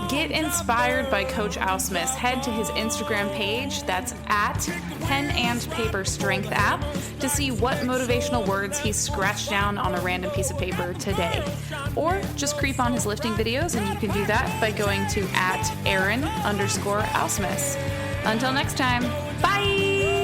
Get inspired by Coach Ausmus. Head to his Instagram page, that's at Pen and Paper Strength app, to see what motivational words he scratched down on a random piece of paper today. Or just creep on his lifting videos, and you can do that by going to @Aaron_Ausmus. Until next time, bye!